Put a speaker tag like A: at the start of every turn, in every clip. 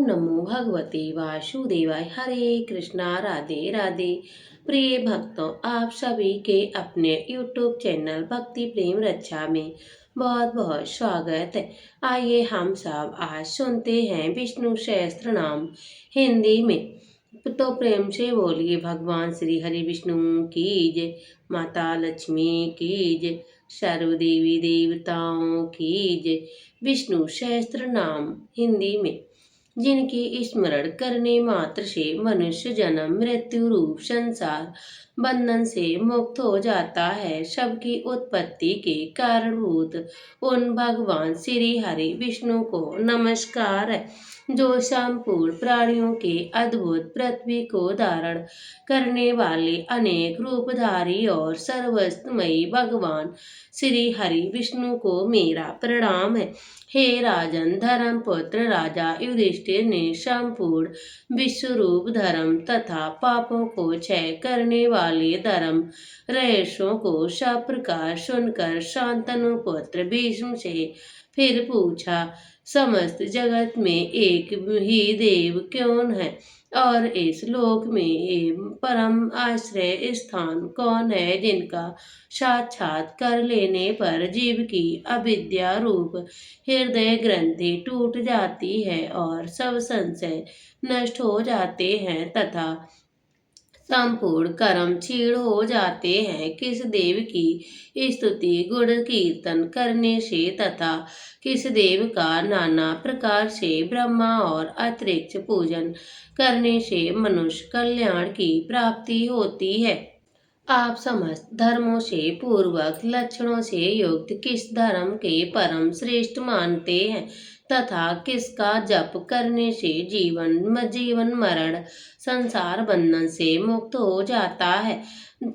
A: नमो भगवते वासुदेवाय। हरे कृष्णा, राधे राधे। प्रिय भक्तों, आप सभी के अपने YouTube चैनल भक्ति प्रेम रक्षा में बहुत बहुत स्वागत है। आइए हम सब आज सुनते हैं विष्णु सहस्त्र नाम हिंदी में। तो प्रेम से बोलिए भगवान श्री हरि विष्णु की जय, माता लक्ष्मी की जय, सर्व देवी देवताओं की जय। विष्णु सहस्त्र नाम हिंदी में जिनकी स्मरण करने मात्र से मनुष्य जन्म मृत्यु रूप संसार बंधन से मुक्त हो जाता है। सबकी उत्पत्ति के कारणभूत उन भगवान श्री हरि विष्णु को नमस्कार है, जो संपूर्ण प्राणियों के अद्भुत पृथ्वी को धारण करने वाले अनेक रूपधारी और सर्वस्वमयी भगवान श्री हरि विष्णु को मेरा प्रणाम है। हे राजन, धर्मपुत्र राजा युधिष्ठिर ने संपूर्ण विश्व रूप धर्म तथा पापों को क्षय करने वाले धर्म रहस्यों को सब प्रकार सुनकर शांतनु पुत्र भीष्म से फिर पूछा, समस्त जगत में एक ही देव क्यों है और इस लोक में परम आश्रय स्थान कौन है, जिनका साक्षात कर लेने पर जीव की अविद्या रूप हृदय ग्रंथि टूट जाती है और सब संशय नष्ट हो जाते हैं तथा संपूर्ण कर्म क्षीण हो जाते हैं। किस देव की स्तुति गुण कीर्तन करने से तथा किस देव का नाना प्रकार से ब्रह्मा और अतिरिक्त पूजन करने से मनुष्य कल्याण की प्राप्ति होती है। आप समस्त धर्मों से पूर्वक लक्षणों से युक्त किस धर्म के परम श्रेष्ठ मानते हैं तथा किसका जप करने से जीवन मरण संसार बंधन से मुक्त हो जाता है।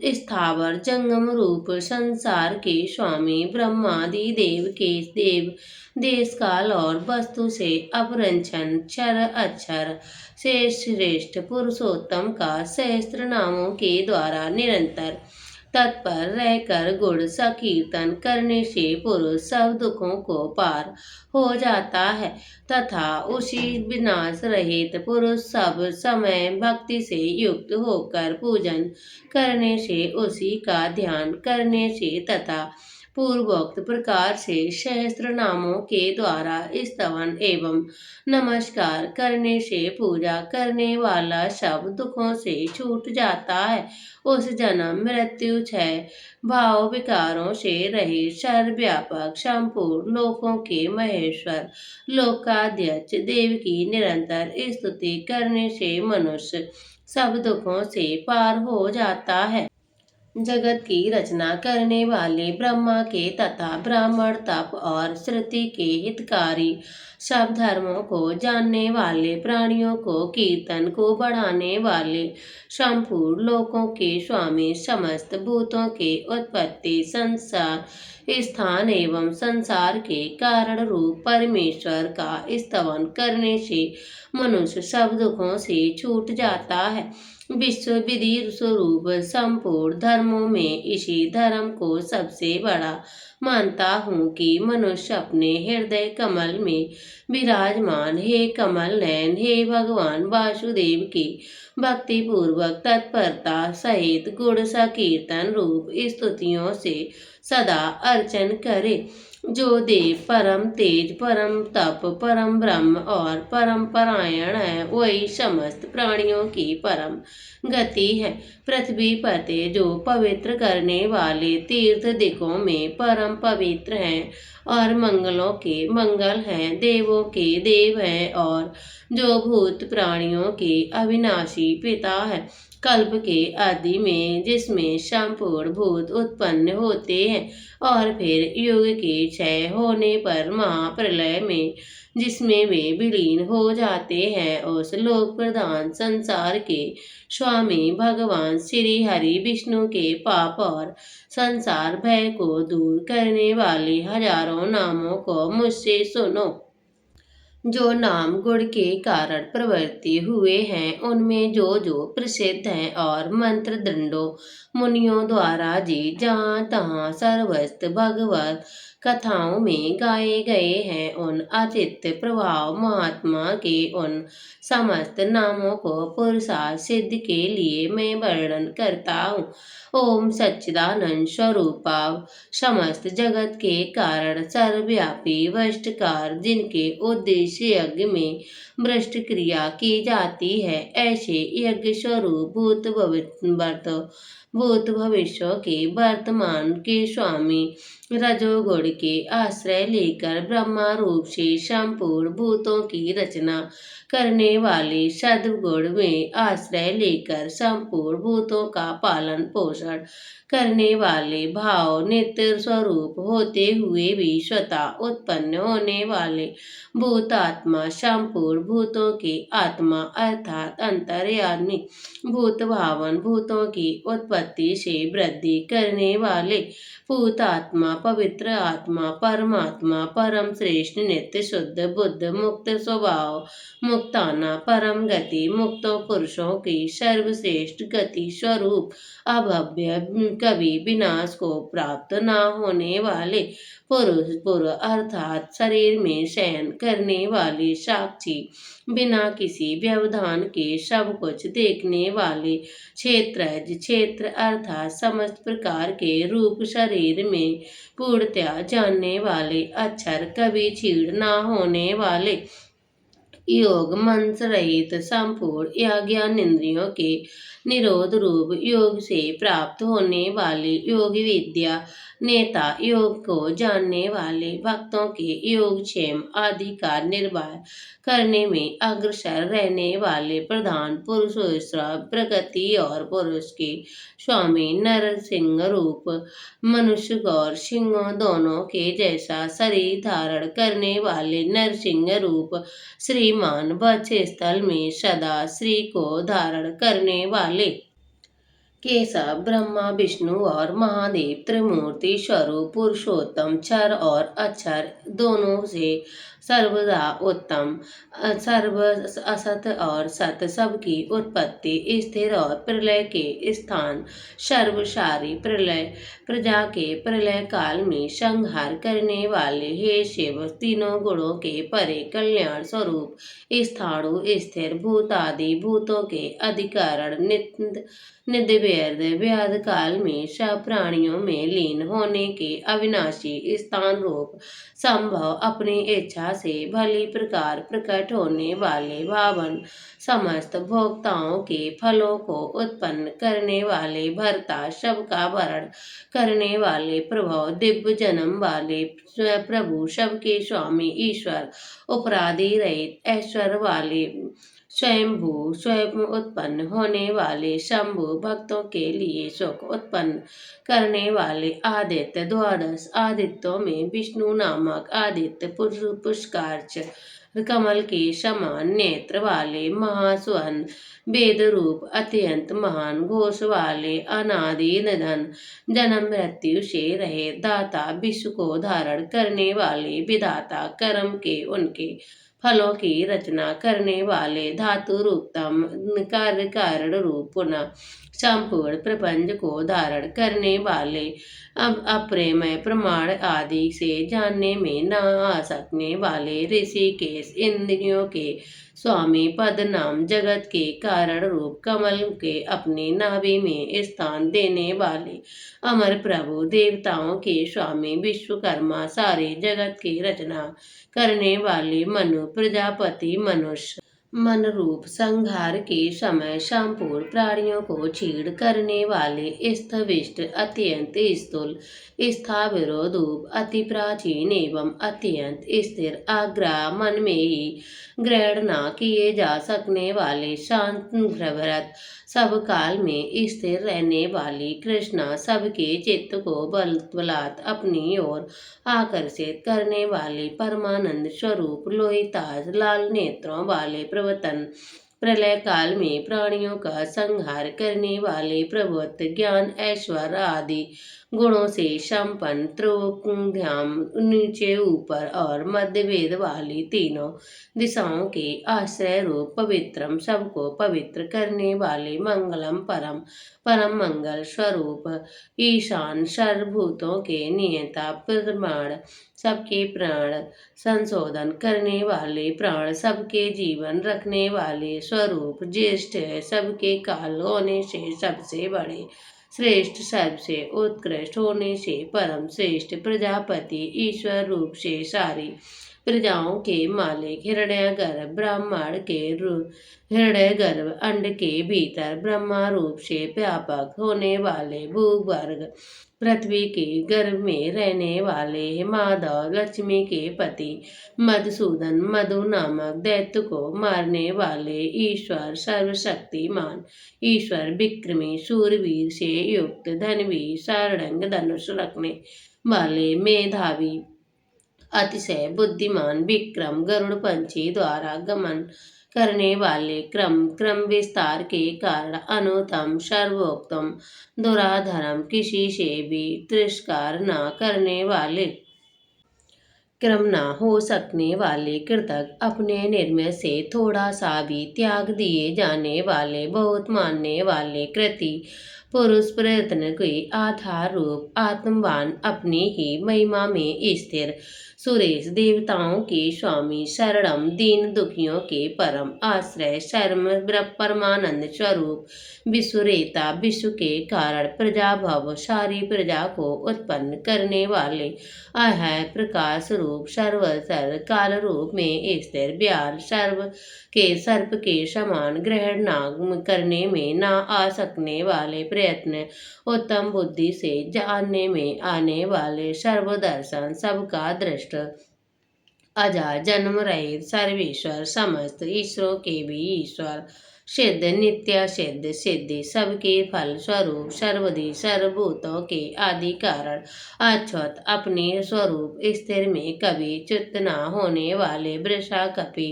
A: स्थावर जंगम रूप संसार के स्वामी ब्रह्मादि देव के देव देश काल और वस्तु से अपरंछन क्षर अक्षर से श्रेष्ठ पुरुषोत्तम का सहस्त्र नामों के द्वारा निरंतर तत्पर रहकर गुण संकीर्तन करने से पुरुष सब दुखों को पार हो जाता है तथा उसी विनाश रहित पुरुष सब समय भक्ति से युक्त होकर पूजन करने से उसी का ध्यान करने से तथा पूर्वोक्त प्रकार से सहस्त्र नामों के द्वारा स्तवन एवं नमस्कार करने से पूजा करने वाला सब दुखों से छूट जाता है। उस जन्म मृत्यु क्षय भाव विकारों से रहित सर्वव्यापक संपूर्ण लोकों के महेश्वर लोकाध्यक्ष देव की निरंतर स्तुति करने से मनुष्य सब दुखों से पार हो जाता है। जगत की रचना करने वाले ब्रह्मा के तथा ब्राह्मण तप और श्रुति के हितकारी सब धर्मों को जानने वाले प्राणियों को कीर्तन को बढ़ाने वाले संपूर्ण लोकों के स्वामी समस्त भूतों के उत्पत्ति संसार स्थान एवं संसार के कारण रूप परमेश्वर का स्तवन करने से मनुष्य सब दुखों से छूट जाता है। विश्व विधि स्वरूप संपूर्ण धर्मों में इसी धर्म को सबसे बड़ा मानता हूँ कि मनुष्य अपने हृदय कमल में विराजमान हे कमल नयन हे भगवान वासुदेव की भक्ति पूर्वक तत्परता सहित गुण संकीर्तन रूप स्तुतियों से सदा अर्चन करे। जो देव परम तेज परम तप परम ब्रह्म और परम परायण है, वही समस्त प्राणियों की परम गति है। पृथ्वी पते जो पवित्र करने वाले तीर्थ दिकों में परम पवित्र हैं और मंगलों के मंगल हैं, देवों के देव हैं और जो भूत प्राणियों के अविनाशी पिता है। कल्प के आदि में जिसमें संपूर्ण भूत उत्पन्न होते हैं और फिर युग के क्षय होने पर महाप्रलय में जिसमें वे विलीन हो जाते हैं, उस लोक प्रधान संसार के स्वामी भगवान श्री हरि विष्णु के पाप और संसार भय को दूर करने वाले हजारों नामों को मुझसे सुनो। जो नाम गुण के कारण प्रवृत्ति हुए हैं, उनमें जो जो प्रसिद्ध हैं और मंत्र दंडों मुनियों द्वारा जी जहाँ तहाँ सर्वस्त्र भगवत कथाओं में गाए गए हैं। उन अचित्य प्रभाव महात्मा के उन समस्त नामों को पुरुषार्थ सिद्धि के लिए मैं वर्णन करता हूँ। ओम सच्चिदानंद स्वरूपाव समस्त जगत के कारण सर्वव्यापी वष्टकार, जिनके उद्देश्य यज्ञ में भ्रष्ट क्रिया की जाती है, ऐसे यज्ञ स्वरूप भूत भविष्य के वर्तमान के स्वामी, रजोगुण के आश्रय लेकर ब्रह्मा रूप से संपूर्ण भूतों की रचना करने वाले, सद्गुण में आश्रय लेकर संपूर्ण भूतों का पालन पोषण करने वाले, भाव नित्य स्वरूप होते हुए भी स्वतः उत्पन्न होने वाले, भूतात्मा संपूर्ण भूतों की आत्मा अर्थात अंतर्यामी, भूत भावन भूतों की उत्पत्ति से वृद्धि करने वाले, भूतात्मा पवित्र आत्मा परमात्मा परम श्रेष्ठ नित्य शुद्ध बुद्ध मुक्त स्वभाव मुक्ताना परम गति, मुक्तों पुरुषों की सर्वश्रेष्ठ गति स्वरूप, अभव्य कभी विनाश को प्राप्त न होने वाले, पुरुष अर्थात शरीर में शयन करने वाले, साक्षी बिना किसी व्यवधान के सब कुछ देखने वाले, क्षेत्रज क्षेत्र अर्थात समस्त प्रकार के रूप शरीर में पूर्णतया जानने वाले, अक्षर कभी छीड़ न होने वाले, योग मंत्र रहित संपूर्ण या ज्ञान इंद्रियों के निरोध रूप योग से प्राप्त होने वाले, योग विद्या नेता, योग को जानने वाले, भक्तों के योगक्षेम आदि का निर्वाह करने में अग्रसर रहने वाले, प्रधान पुरुषोत्तम प्रगति और पुरुष के स्वामी, नरसिंह रूप मनुष्य गौर सिंहों दोनों के जैसा शरीर धारण करने वाले, नरसिंह रूप श्रीमान वक्ष स्थल में सदा श्री को धारण करने वाले, केशव ब्रह्मा विष्णु और महादेव त्रिमूर्ति स्वरूप पुरुषोत्तम, क्षर और अक्षर दोनों से सर्वदा उत्तम, सर्व असत और सत सबकी उत्पत्ति, स्थिर और प्रलय के स्थान, सर्वसारी प्रलय प्रजा के प्रलय काल में संहार करने वाले, हे शिव तीनों गुणों के परे कल्याण स्वरूप, स्थाणु स्थिर भूत आदि भूतों के अधिकारण, निधि व्याध काल में सब प्राणियों में लीन होने के अविनाशी स्थान रूप, संभव अपनी इच्छा से भली प्रकार प्रकट होने वाले, भावन समस्त भोक्ताओं के फलों को उत्पन्न करने वाले, भरता सबका भरण करने वाले, प्रभव दिव्य जन्म वाले प्रभु सबके स्वामी, ईश्वर अपराधी रहित ऐश्वर्य वाले, स्वयंभू स्वयं उत्पन्न होने वाले, शंभु भक्तों के लिए सुख उत्पन्न करने वाले, आदित्य द्वादश आदित्यों में विष्णु नामक आदित्य पुष्कार कमल के समान नेत्र वाले, महासुवन वेद रूप अत्यंत महान घोष वाले, अनादि निधन जन्म मृत्यु से रहे, दाता विश्व को धारण करने वाले, विधाता कर्म के उनके फलों की रचना करने वाले, धातु रूपतम कार्य कारण रूप पुनः संपूर्ण प्रपंच को धारण करने वाले, अब अप्रेमय प्रमाण आदि से जानने में न आ सकने वाले, ऋषिकेश इंद्रियों के स्वामी, पद नाम जगत के कारण रूप, कमल के अपनी नाभि में स्थान देने वाले, अमर प्रभु देवताओं के स्वामी, विश्वकर्मा सारे जगत की रचना करने वाले, मनु प्रजापति मनुष्य मन रूप संहार के समय संपूर्ण प्राणियों को छीड़ करने वाले, स्थविष्ट अत्यंत स्थूल स्थाविरोधूप अति प्राचीन एवं अत्यंत स्थिर, आग्रह मन में ही ग्रहण न किए जा सकने वाले, शांत भ्रभरत सब काल में स्थिर रहने वाली, कृष्णा सबके चित्त को बलात् अपनी ओर आकर्षित करने वाले, परमानंद स्वरूप लोहिताज लाल नेत्रों वाले, प्रवतन प्रलय काल में प्राणियों का संहार करने वाले, प्रभुत्व ज्ञान ऐश्वर्य आदि गुणों से संपन्न त्रिभुजाम नीचे ऊपर और मध्य भेद वाली तीनों दिशाओं के आश्रय रूप पवित्रम सबको पवित्र करने वाले मंगलम परम परम मंगल स्वरूप ईशान सर्वभूतों के नियता प्रमाण सबके प्राण संशोधन करने वाले प्राण सबके जीवन रखने वाले स्वरूप ज्येष्ठ है सबके काल होने से सबसे बड़े श्रेष्ठ सबसे उत्कृष्ट होने से परम श्रेष्ठ प्रजापति ईश्वर रूप से सारी प्रजाओं के मालिक हिरण्यगर्भ ब्राह्मण के रूप हृदय अंड के भीतर ब्रह्मा रूप से व्यापक होने वाले भूवर्ग पृथ्वी के गर्भ में रहने वाले माधव लक्ष्मी के पति मधुसूदन मधु नामक दैत्य को मारने वाले ईश्वर सर्वशक्तिमान ईश्वर विक्रमी सूरवीर से युक्त धनवीर सारंग धनुष रखने वाले मेधावी अतिशय बुद्धिमान विक्रम गरुड़ पंछी द्वारा गमन करने वाले क्रम क्रम विस्तार के कारण अनुतम सर्वोत्तम दुराधर्म किसी से भी तिरस्कार न करने वाले क्रम न हो सकने वाले कृतज्ञ अपने निर्मय से थोड़ा सा भी त्याग दिए जाने वाले बहुत मानने वाले कृति पुरुष प्रयत्न के आधार रूप आत्मवान अपनी ही महिमा में स्थिर सुरेश देवताओं के स्वामी शरणम दीन दुखियों के परम आश्रय शर्म परमानंद स्वरूप विश्वरेता विश्व के कारण प्रजा भव सारी प्रजा को उत्पन्न करने वाले अहय प्रकाश रूप सर्वसर काल रूप में स्थिर व्याल सर्व के सर्प के समान ग्रहण न करने में न आ सकने वाले प्रयत्न उत्तम बुद्धि से जानने में आने वाले सर्वदर्शन सबका दृष्ट अजा जन्म रहित सर्वेश्वर समस्त ईश्वरों के भी ईश्वर सिद्ध नित्य सिद्ध सिद्धि सबके फल स्वरूप सर्वधि सर्वभूतों के आदि कारण अच्युत अपने स्वरूप स्थिर में कभी च्युत न होने वाले वृषा कपि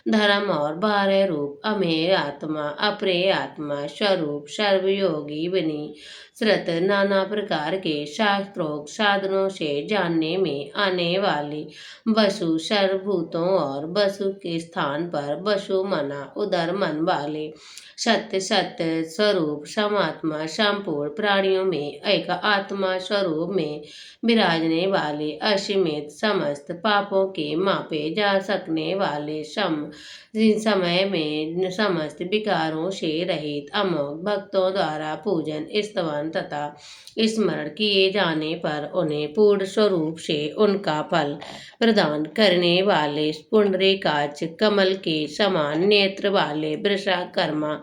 A: धर्म और बारह रूप अमेय आत्मा अप्रेय आत्मा स्वरूप सर्वयोगी बनी श्रुत नाना प्रकार के शास्त्रोक्त साधनों से जानने में आने वाली वसु सर्वभूतों और वसु के स्थान पर वसु मना उदर मन वाले सत्य सत्य स्वरूप समात्मा संपूर्ण प्राणियों में एक आत्मा स्वरूप में विराजने वाले असीमित समस्त पापों के मापे जा सकने वाले सम जिन समय में समस्त विकारों से रहित अमोघ भक्तों द्वारा पूजन स्तवन तथा स्मरण किए जाने पर उन्हें पूर्ण स्वरूप से उनका फल प्रदान करने वाले पुंडरीकाक्ष कमल के समान नेत्र वाले वृषाकर्मा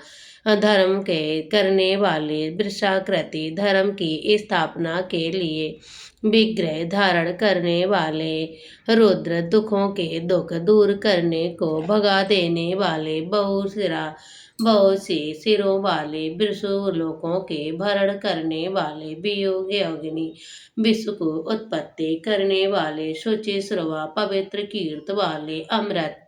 A: धर्म के करने वाले वृषाकृति धर्म की स्थापना के लिए विग्रह धारण करने वाले रुद्र दुखों के दुख दूर करने को भगा देने वाले बहुत से सिरों वाले विश्वलोकों के भरण करने वाले वियोग अग्नि विश्व को उत्पत्ति करने वाले शुचि श्रवा पवित्र कीर्त वाले अमृत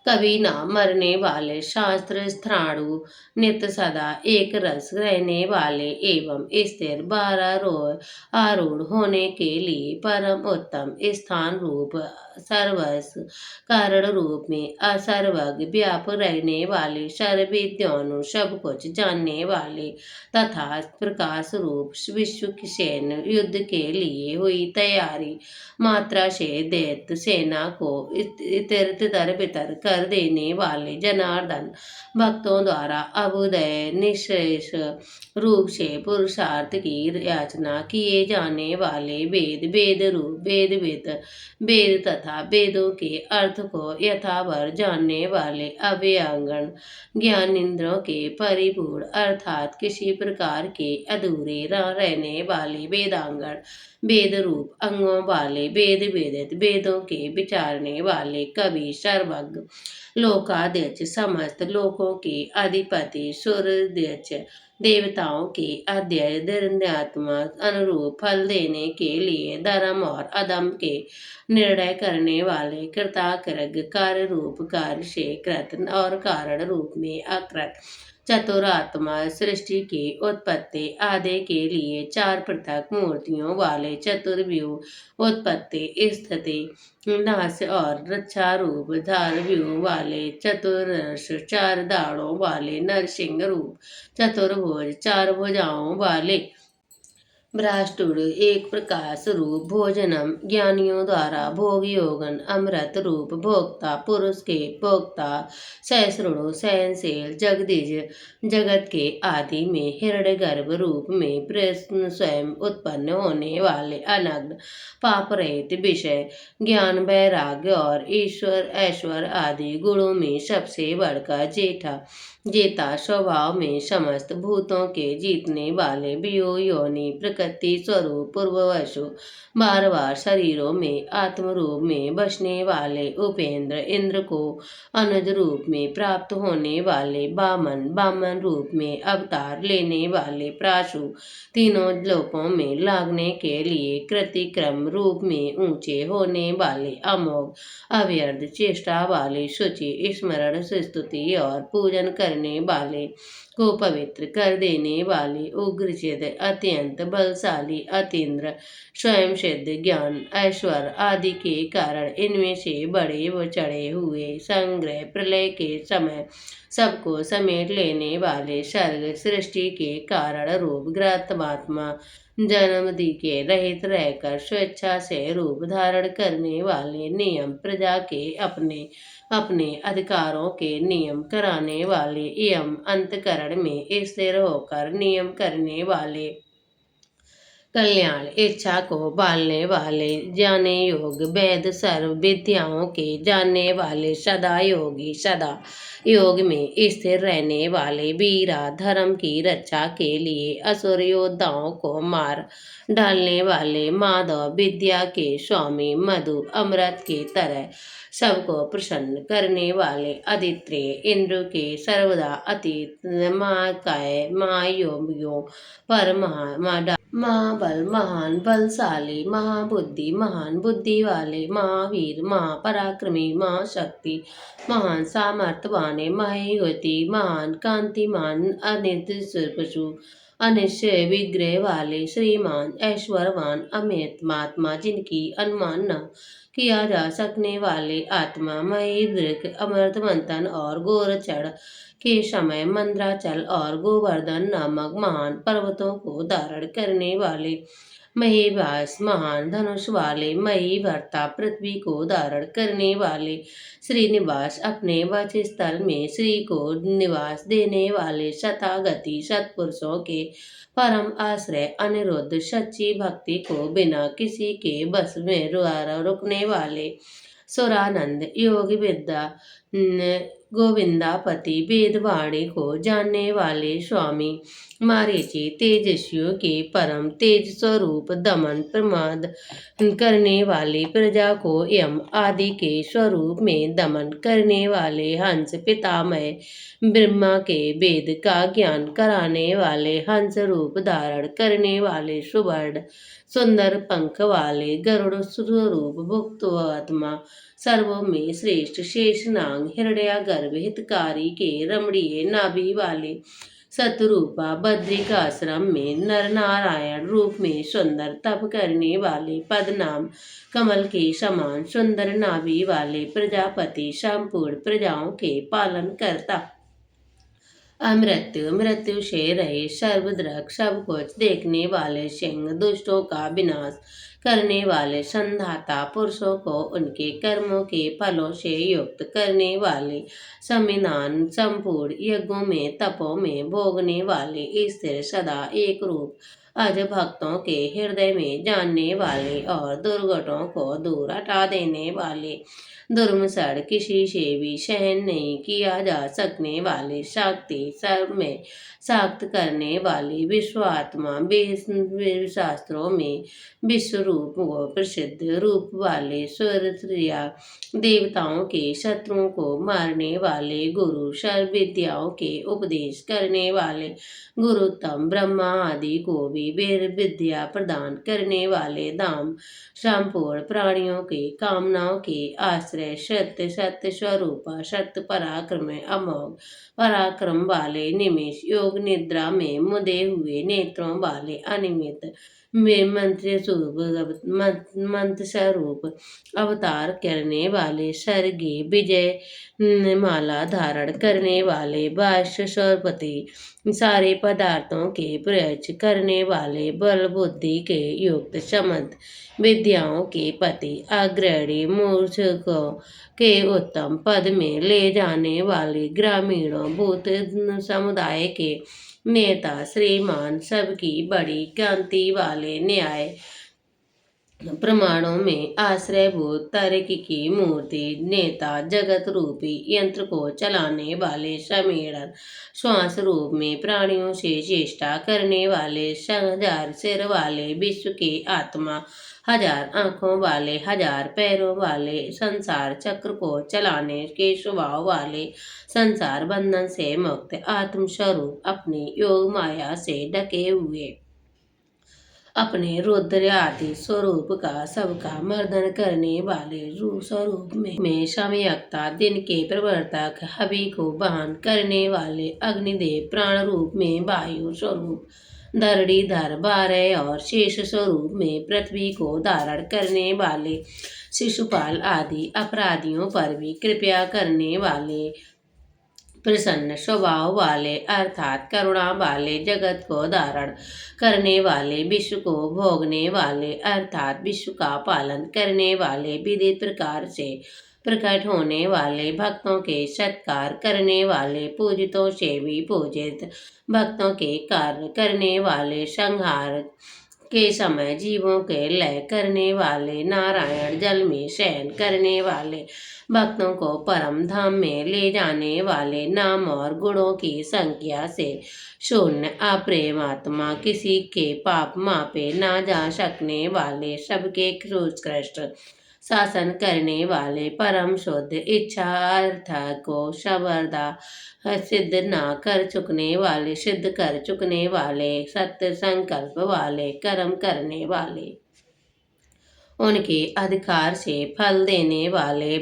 A: कभी न मरने वाले शास्त्र स्थाणु नित्य सदा एक रस रहने वाले एवं स्थिर 12 रोह आरूढ़ होने के लिए परम उत्तम स्थान रूप सर्वस्व कारण रूप में असर्वज्ञ व्याप रहने वाले सर्वविद्यानु सब कुछ जानने वाले तथा प्रकाश रूप विश्व की सेना युद्ध के लिए हुई तैयारी मात्रा से दैत्य सेना को इतर तितर बितर कर देने वाले जनार्दन भक्तों द्वारा अभुदय निशेष रूप से पुरुषार्थ की याचना किए जाने वाले वेद वेद रूप वेद तथा वेदों के अर्थ को यथावर जानने वाले अव्यांगन ज्ञान इंद्रों के परिपूर्ण अर्थात किसी प्रकार के अधूरे न रहने वाले वेदांगन वेद रूप अंगों वाले वेद वेदित वेदों के विचारने वाले कवि सर्वज्ञ लोकाध्यक्ष समस्त लोकों के अधिपति सूर्याध्यक्ष देवताओं के अध्यात्मा अनुरूप फल देने के लिए धर्म और अधम के निर्णय करने वाले कृताकृत कार्य रूप कार्य से कृत और कारण रूप में अकृत चतुरात्मा सृष्टि की उत्पत्ति आदि के लिए चार पृथक मूर्तियों वाले चतुर्व्यूह उत्पत्ति स्थिति नाश और रक्षा रूप धार व्यूह वाले चतुर्दश चार दाढ़ों वाले नरसिंह रूप चतुर्भुज चार भुजाओं वाले भ्राष्टुर एक प्रकाश रूप भोजनम ज्ञानियों द्वारा भोग योगन अमृत रूप भोक्ता पुरुष के भोक्ता सहस्रुणु सहनशील जगदीज जगत के आदि में हिरण्य गर्भ रूप में प्रश्न स्वयं उत्पन्न होने वाले अनग्न पाप रहित विषय ज्ञान वैराग्य और ईश्वर ऐश्वर्य आदि गुणों में सबसे बढ़कर जेता स्वभाव में समस्त भूतों के जीतने वाले वियो योनि प्रकृति स्वरूप पूर्ववशु बार बार शरीरों में आत्म रूप में बसने वाले उपेंद्र इंद्र को अनुज रूप में प्राप्त होने वाले बामन बामन रूप में अवतार लेने वाले प्राशु तीनों लोकों में लागने के लिए कृतिक्रम रूप में ऊंचे होने वाले अमोघ अव्यर्थ चेष्टा वाले शुचि स्मरण स्तुति और पूजन करने वाले को पवित्र कर देने वाले उग्रचित अत्यंत बलशाली अतीन्द्र स्वयं सिद्ध ज्ञान ऐश्वर्य आदि के कारण इनमें से बड़े व चढ़े हुए संग्रह प्रलय के समय सबको समेट लेने वाले सर्ग सृष्टि के कारण रूप ग्रतमात्मा जन्मदि के रहित रहकर स्वेच्छा से रूप धारण करने वाले नियम प्रजा के अपने अपने अधिकारों के नियम कराने वाले एवं अंतकरण में स्थिर होकर नियम करने वाले कल्याण इच्छा को बालने वाले जाने योग वेद सर्व विद्याओं के जानने वाले सदा योगी सदा योग में स्थिर रहने वाले वीरा धर्म की रक्षा के लिए असुर योद्धाओं को मार डालने वाले माधव विद्या के स्वामी मधु अमृत की तरह सबको प्रसन्न करने वाले आदित्य इंद्र के सर्वदा अतीत महाकाय महायोगियों पर महाबल महान बलशाली महाबुद्धि महान बुद्धि वाले महावीर महापराक्रमी महाशक्ति महान सामर्थ्य वाले महायुति महान कांतिमान अनिर्दिष्ट पशु अनिश्चय विग्रह वाले श्रीमान ऐश्वर्यवान अमित महात्मा जिनकी अनुमान न किया जा सकने वाले आत्मा महेंद्रिक अमृत मंथन और गोरचढ़ के समय मंद्राचल और गोवर्धन नामक महान पर्वतों को धारण करने वाले महीवास महान धनुष वाले मही भर्ता पृथ्वी को धारण करने वाले श्रीनिवास अपने वक्ष स्थल में श्री को निवास देने वाले शतागति सत्पुरुषों के परम आश्रय अनिरुद्ध सच्ची भक्ति को बिना किसी के बस में रुकने वाले सुरानंद योगी विद्या गोविंदापति वेदवाणी को जानने वाले स्वामी मारीची तेजस्वियों के परम तेज स्वरूप दमन प्रमाद करने वाले प्रजा को यम आदि के स्वरूप में दमन करने वाले हंस पितामह ब्रह्मा के वेद का ज्ञान कराने वाले हंस रूप धारण करने वाले सुवर्ण सुंदर पंख वाले गरुड़ स्वरूप भुक्त आत्मा सर्वों में श्रेष्ठ शेषनाग हिरण्यगर्भ हितकारी के रमणीय नाभि वाले सतरूपा बद्रिकाश्रम में नर नारायण रूप में सुंदर तप करने वाले पदनाम कमल के समान सुंदर नाभि वाले प्रजापति संपूर्ण प्रजाओं के पालन करता अमृत्यु मृत्यु से रहे सर्वद्रक सब कुछ देखने वाले सिंह दुष्टों का विनाश करने वाले संधाता पुरुषों को उनके कर्मों के फलों से युक्त करने वाले संविधान संपूर्ण यज्ञों में तपों में भोगने वाले स्थिर सदा एक रूप अज भक्तों के हृदय में जानने वाले और दुर्घटों को दूर हटा देने वाले दुर्मसड़ किसी से भी सहन नहीं किया जा सकने वाले शक्ति सर्व में शाक्त करने वाली विश्वात्मा शास्त्रों में विश्व रूप व प्रसिद्ध रूप वाले सूर्या देवताओं के शत्रुओं को मारने वाले गुरु सर्व विद्याओं के उपदेश करने वाले गुरुतम ब्रह्मा आदि को भी देवी वीर विद्या प्रदान करने वाले धाम, संपूर्ण प्राणियों की कामनाओं की आश्रय, सत्य सत्य स्वरूप, सत्य पराक्रम अमोघ, पराक्रम वाले, निमिष योग निद्रा में मुदे हुए नेत्रों वाले, अनिमित में मंत्र स्वरूप अवतार करने वाले, स्वर्गीय विजय माला धारण करने वाले, बाष्य स्वरपति, सारे पदार्थों के प्रयच करने वाले, बल बुद्धि के युक्त, समंत विद्याओं के पति, अग्रणी मूर्छकों के उत्तम पद में ले जाने वाले, ग्रामीणों भूत समुदाय के नेता, श्रीमान, सबकी बड़ी कांति वाले, न्याय प्रमाणों में आश्रयभूत तर्क की मूर्ति, नेता, जगत रूपी यंत्र को चलाने वाले, सम्मेलन श्वास रूप में प्राणियों से चेष्टा करने वाले, 1000 सिर वाले, विश्व के आत्मा, 1000 आंखों वाले, 1000 पैरों वाले, संसार चक्र को चलाने के स्वभाव वाले, संसार बंधन से मुक्त आत्मस्वरूप, अपनी योग माया से ढके हुए, अपने रुद्र आदि स्वरूप का सबका मर्दन करने वाले, रूप स्वरूप में सम्यक्ता, दिन के प्रवर्तक, हवि को बहन करने वाले, अग्निदेव, प्राण रूप में वायु स्वरूप, धरणीधर 12 और शेष स्वरूप में पृथ्वी को धारण करने वाले, शिशुपाल आदि अपराधियों पर भी कृपया करने वाले, प्रसन्न स्वभाव वाले अर्थात करुणा वाले, जगत को धारण करने वाले, विश्व को भोगने वाले अर्थात विश्व का पालन करने वाले, विदित प्रकार से प्रकट होने वाले, भक्तों के सत्कार करने वाले, पूजितों से भी पूजित, भक्तों के कार्य करने वाले, संहार के समय जीवों के लय करने वाले, नारायण जल में शयन करने वाले, भक्तों को परम धाम में ले जाने वाले, नाम और गुणों की संख्या से शून्य, अप्रेमात्मा, किसी के पाप मापे ना जा सकने वाले, सबके उत्कृष्ट शासन करने वाले, परम शुद्ध, इच्छा अर्थ को सबरदा सिद्ध ना कर चुकने वाले, सिद्ध कर चुकने वाले, सत्य संकल्प वाले, कर्म करने वाले, उनके अधिकार से फल देने वाले,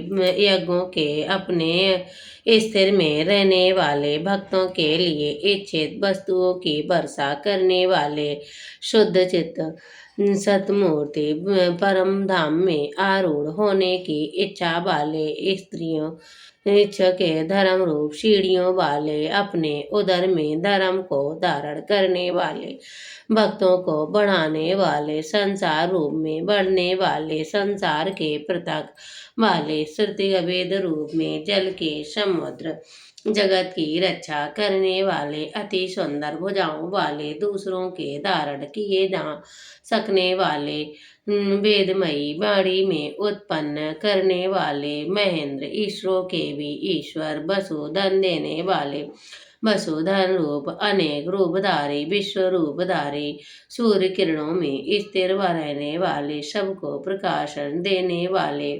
A: यज्ञों के अपने स्थिर में रहने वाले, भक्तों के लिए इच्छित वस्तुओं की वर्षा करने वाले, शुद्ध चित्त सतमूर्ति, परम धाम में आरूढ़ होने की इच्छा वाले, स्त्रियों इच्छा के धर्म रूप सीढ़ियों वाले, अपने उदर में धर्म को धारण करने वाले, भक्तों को बढ़ाने वाले, संसार रूप में बढ़ने वाले, संसार के पृथक वाले, श्रुति अभेद रूप में जल के समुद्र, जगत की रक्षा करने वाले, अति सुंदर भुजाओं वाले, दूसरों के धारण किए जा सकने वाले, वेदमयी वाणी में उत्पन्न करने वाले, महेंद्र, ईश्वरों के भी ईश्वर, वसुधन देने वाले, वसुधन रूप, अनेक रूपधारी, विश्व रूपधारी, सूर्य किरणों में स्थिर रहने वाले, सबको प्रकाशन देने वाले,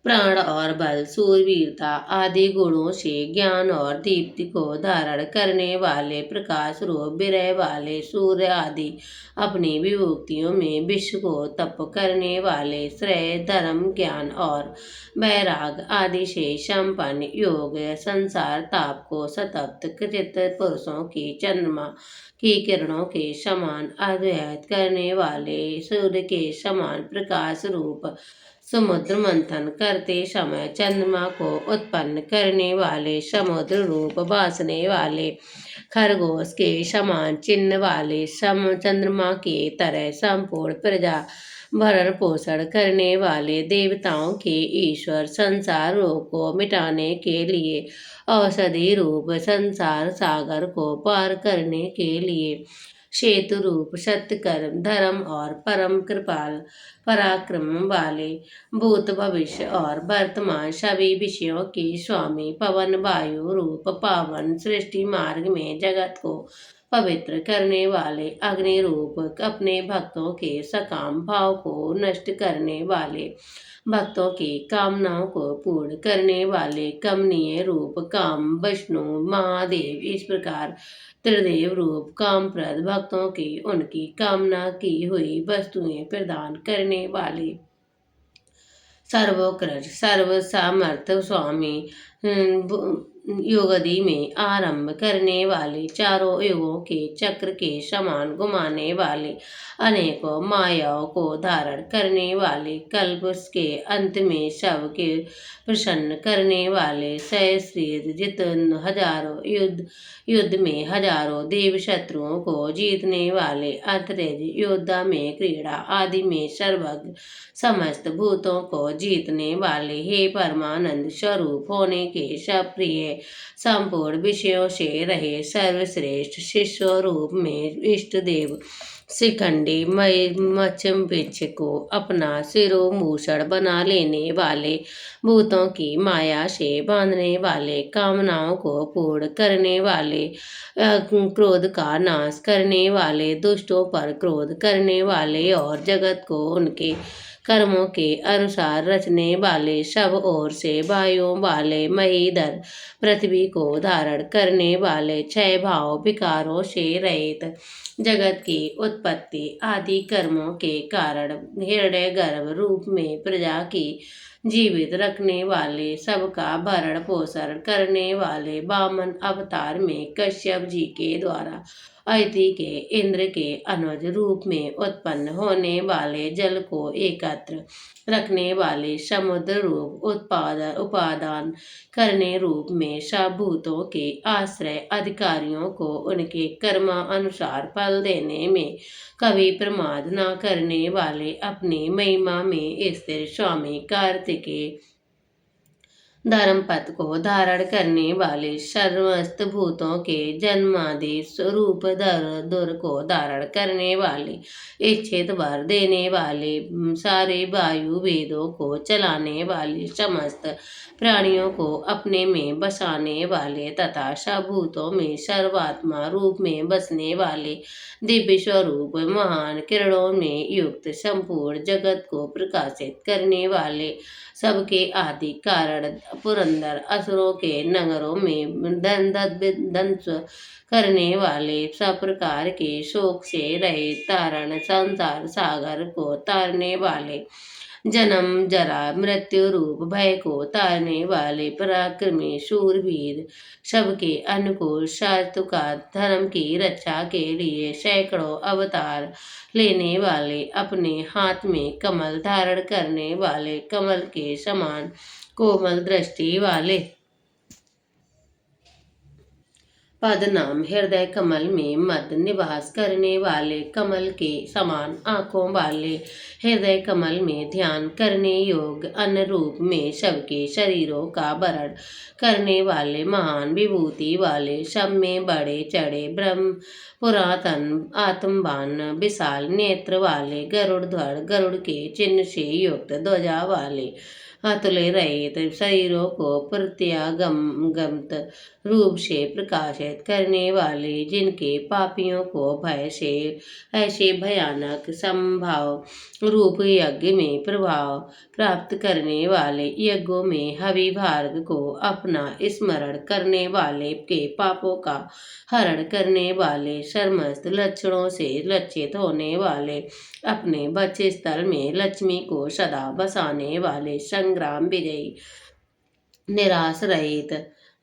A: प्राण और बल, सूरवीरता आदि गुणों से ज्ञान और दीप्ति को धारण करने वाले, प्रकाश रूप विरह वाले, सूर्य आदि अपनी विभूतियों में विश्व को तप करने वाले, श्रेय, धर्म, ज्ञान और वैराग आदि से संपन्न, योग संसार ताप को सतप्त कृत पुरुषों की चंद्रमा की किरणों के समान अद्वैत करने वाले, सूर्य के समान प्रकाश रूप, समुद्र मंथन करते समय चंद्रमा को उत्पन्न करने वाले, समुद्र रूप भासने वाले, खरगोश के समान चिन्ह वाले, सम चंद्रमा की तरह संपूर्ण प्रजा भरण पोषण करने वाले, देवताओं के ईश्वर, संसार रोग को मिटाने के लिए औषधि रूप, संसार सागर को पार करने के लिए सेतु रूप, सत्य कर्म, धर्म और परम कृपाल पराक्रम वाले, भूत भविष्य और वर्तमान सभी विषयों की स्वामी, पवन वायु रूप, पावन, सृष्टि मार्ग में जगत को पवित्र करने वाले, अग्नि रूप अपने भक्तों के सकाम भाव को नष्ट करने वाले, भक्तों की कामनाओं को पूर्ण करने वाले, कमनीय रूप काम विष्णु महादेव, इस प्रकार त्रिदेव रूप कामप्रद भक्तों की उनकी कामना की हुई वस्तुएं प्रदान करने वाले, सर्वोकृत सर्व सामर्थ्य स्वामी, युगदि में आरंभ करने वाले, चारों युगों के चक्र के समान घुमाने वाले, अनेकों मायाओं को धारण करने वाले, कल्प के अंत में सबके प्रसन्न करने वाले, सहस्त्र जित हजारों युद्ध में हजारों देव शत्रुओं को जीतने वाले, अतरेज योद्धा में क्रीड़ा आदि में सर्वज्ञ, समस्त भूतों को जीतने वाले, हे परमानंद स्वरूप होने के सप्रिय, संपूर्ण विषयों से रहे सर्वश्रेष्ठ, शिष्य रूप में इष्ट देव शिखंडी मच्छिमबिच्छ को अपना शिरोभूषण बना लेने वाले, भूतों की माया से बांधने वाले, कामनाओं को पूर्ण करने वाले, क्रोध का नाश करने वाले, दुष्टों पर क्रोध करने वाले और जगत को उनके कर्मों के अनुसार रचने वाले, सब ओर से वायुओं वाले, महीधर पृथ्वी को धारण करने वाले, क्षय भाव विकारों से रहित, जगत की उत्पत्ति आदि कर्मों के कारण हृदय गर्भ रूप में प्रजा की जीवित रखने वाले, सबका भरण पोषण करने वाले, वामन अवतार में कश्यप जी के द्वारा अदिति के इंद्र के अनुज रूप में उत्पन्न होने वाले, जल को एकत्र रखने वाले, समुद्र रूप उपादान करने रूप में, सब भूतों के आश्रय, अधिकारियों को उनके कर्मानुसार फल देने में कभी प्रमाद न करने वाले, अपनी महिमा में स्थिर स्वामी कार्तिकेय धर्मपथ को धारण करने वाले, समस्त भूतों के जन्मादि स्वरूप दुर को धारण करने वाले, इच्छित वर देने वाले, सारे वायु वेदों को चलाने वाले, समस्त प्राणियों को अपने में बसाने वाले तथा सब भूतों में सर्वात्मा रूप में बसने वाले, दिव्य स्वरूप महान किरणों में युक्त, संपूर्ण जगत को प्रकाशित करने वाले, सबके आदि कारण, पुरंदर असुरों के नगरों में ध्वंस करने वाले, सब प्रकार के शोक से रहित, तारण संसार सागर को तारने वाले, जन्म जरा मृत्यु रूप भय को तारने वाले, पराक्रमी शूरवीर, सबके अनुकूल, शास्त्र का धर्म की रक्षा के लिए सैकड़ों अवतार लेने वाले, अपने हाथ में कमल धारण करने वाले, कमल के समान कोमल दृष्टि वाले, पद नाम हृदय कमल में मध्य निवास करने वाले, कमल के समान आंखों वाले, हृदय कमल में ध्यान करने योग्य, अन्न रूप में सबके शरीरों का वरण करने वाले, महान विभूति वाले, सब में बड़े चढ़े ब्रह्म पुरातन आत्मवान, विशाल नेत्र वाले, गरुड़ ध्वज, गरुड़ के चिन्ह से युक्त ध्वजा वाले, अतुल्य रहित शरीरों को प्रत्यागमगत रूप से प्रकाशित करने वाले, जिनके पापियों को भय से ऐसे भयानक संभाव रूप यज्ञ में प्रभाव प्राप्त करने वाले, यज्ञों में हवि भार्ग को अपना स्मरण करने वाले, के पापों का हरण करने वाले, समस्त लक्षणों से लक्षित होने वाले, अपने बच्चे स्थल में लक्ष्मी को सदा बसाने वाले, संग्राम विजयी, निराश रहित,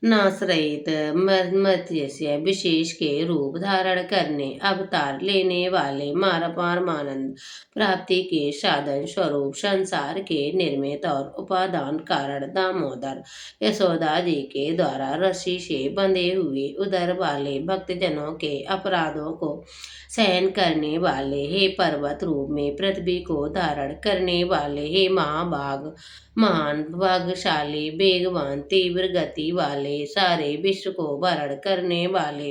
A: नाश रहित, मर्त्य विशेष के रूप धारण करने अवतार लेने वाले, परमानंद प्राप्ति के साधन स्वरूप, संसार के निर्मित और उपादान कारण, दामोदर यशोदा जी के द्वारा रस्सी से बंधे हुए उदर वाले, भक्तजनों के अपराधों को सहन करने वाले, हे पर्वत रूप में पृथ्वी को धारण करने वाले, हे महाभाग महान भाग्यशाली, वेगवान, तीव्र गति वाले, सारे विश्व को वरण करने वाले,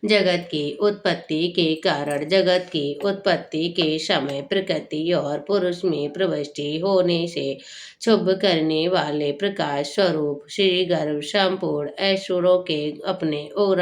A: जगत की उत्पत्ति के कारण, जगत की उत्पत्ति के समय प्रकृति और पुरुष में प्रविष्टि होने से शुभ करने वाले प्रकाश स्वरूप श्री गर्भ संपूर्ण ऐश्वर्यों के अपने उर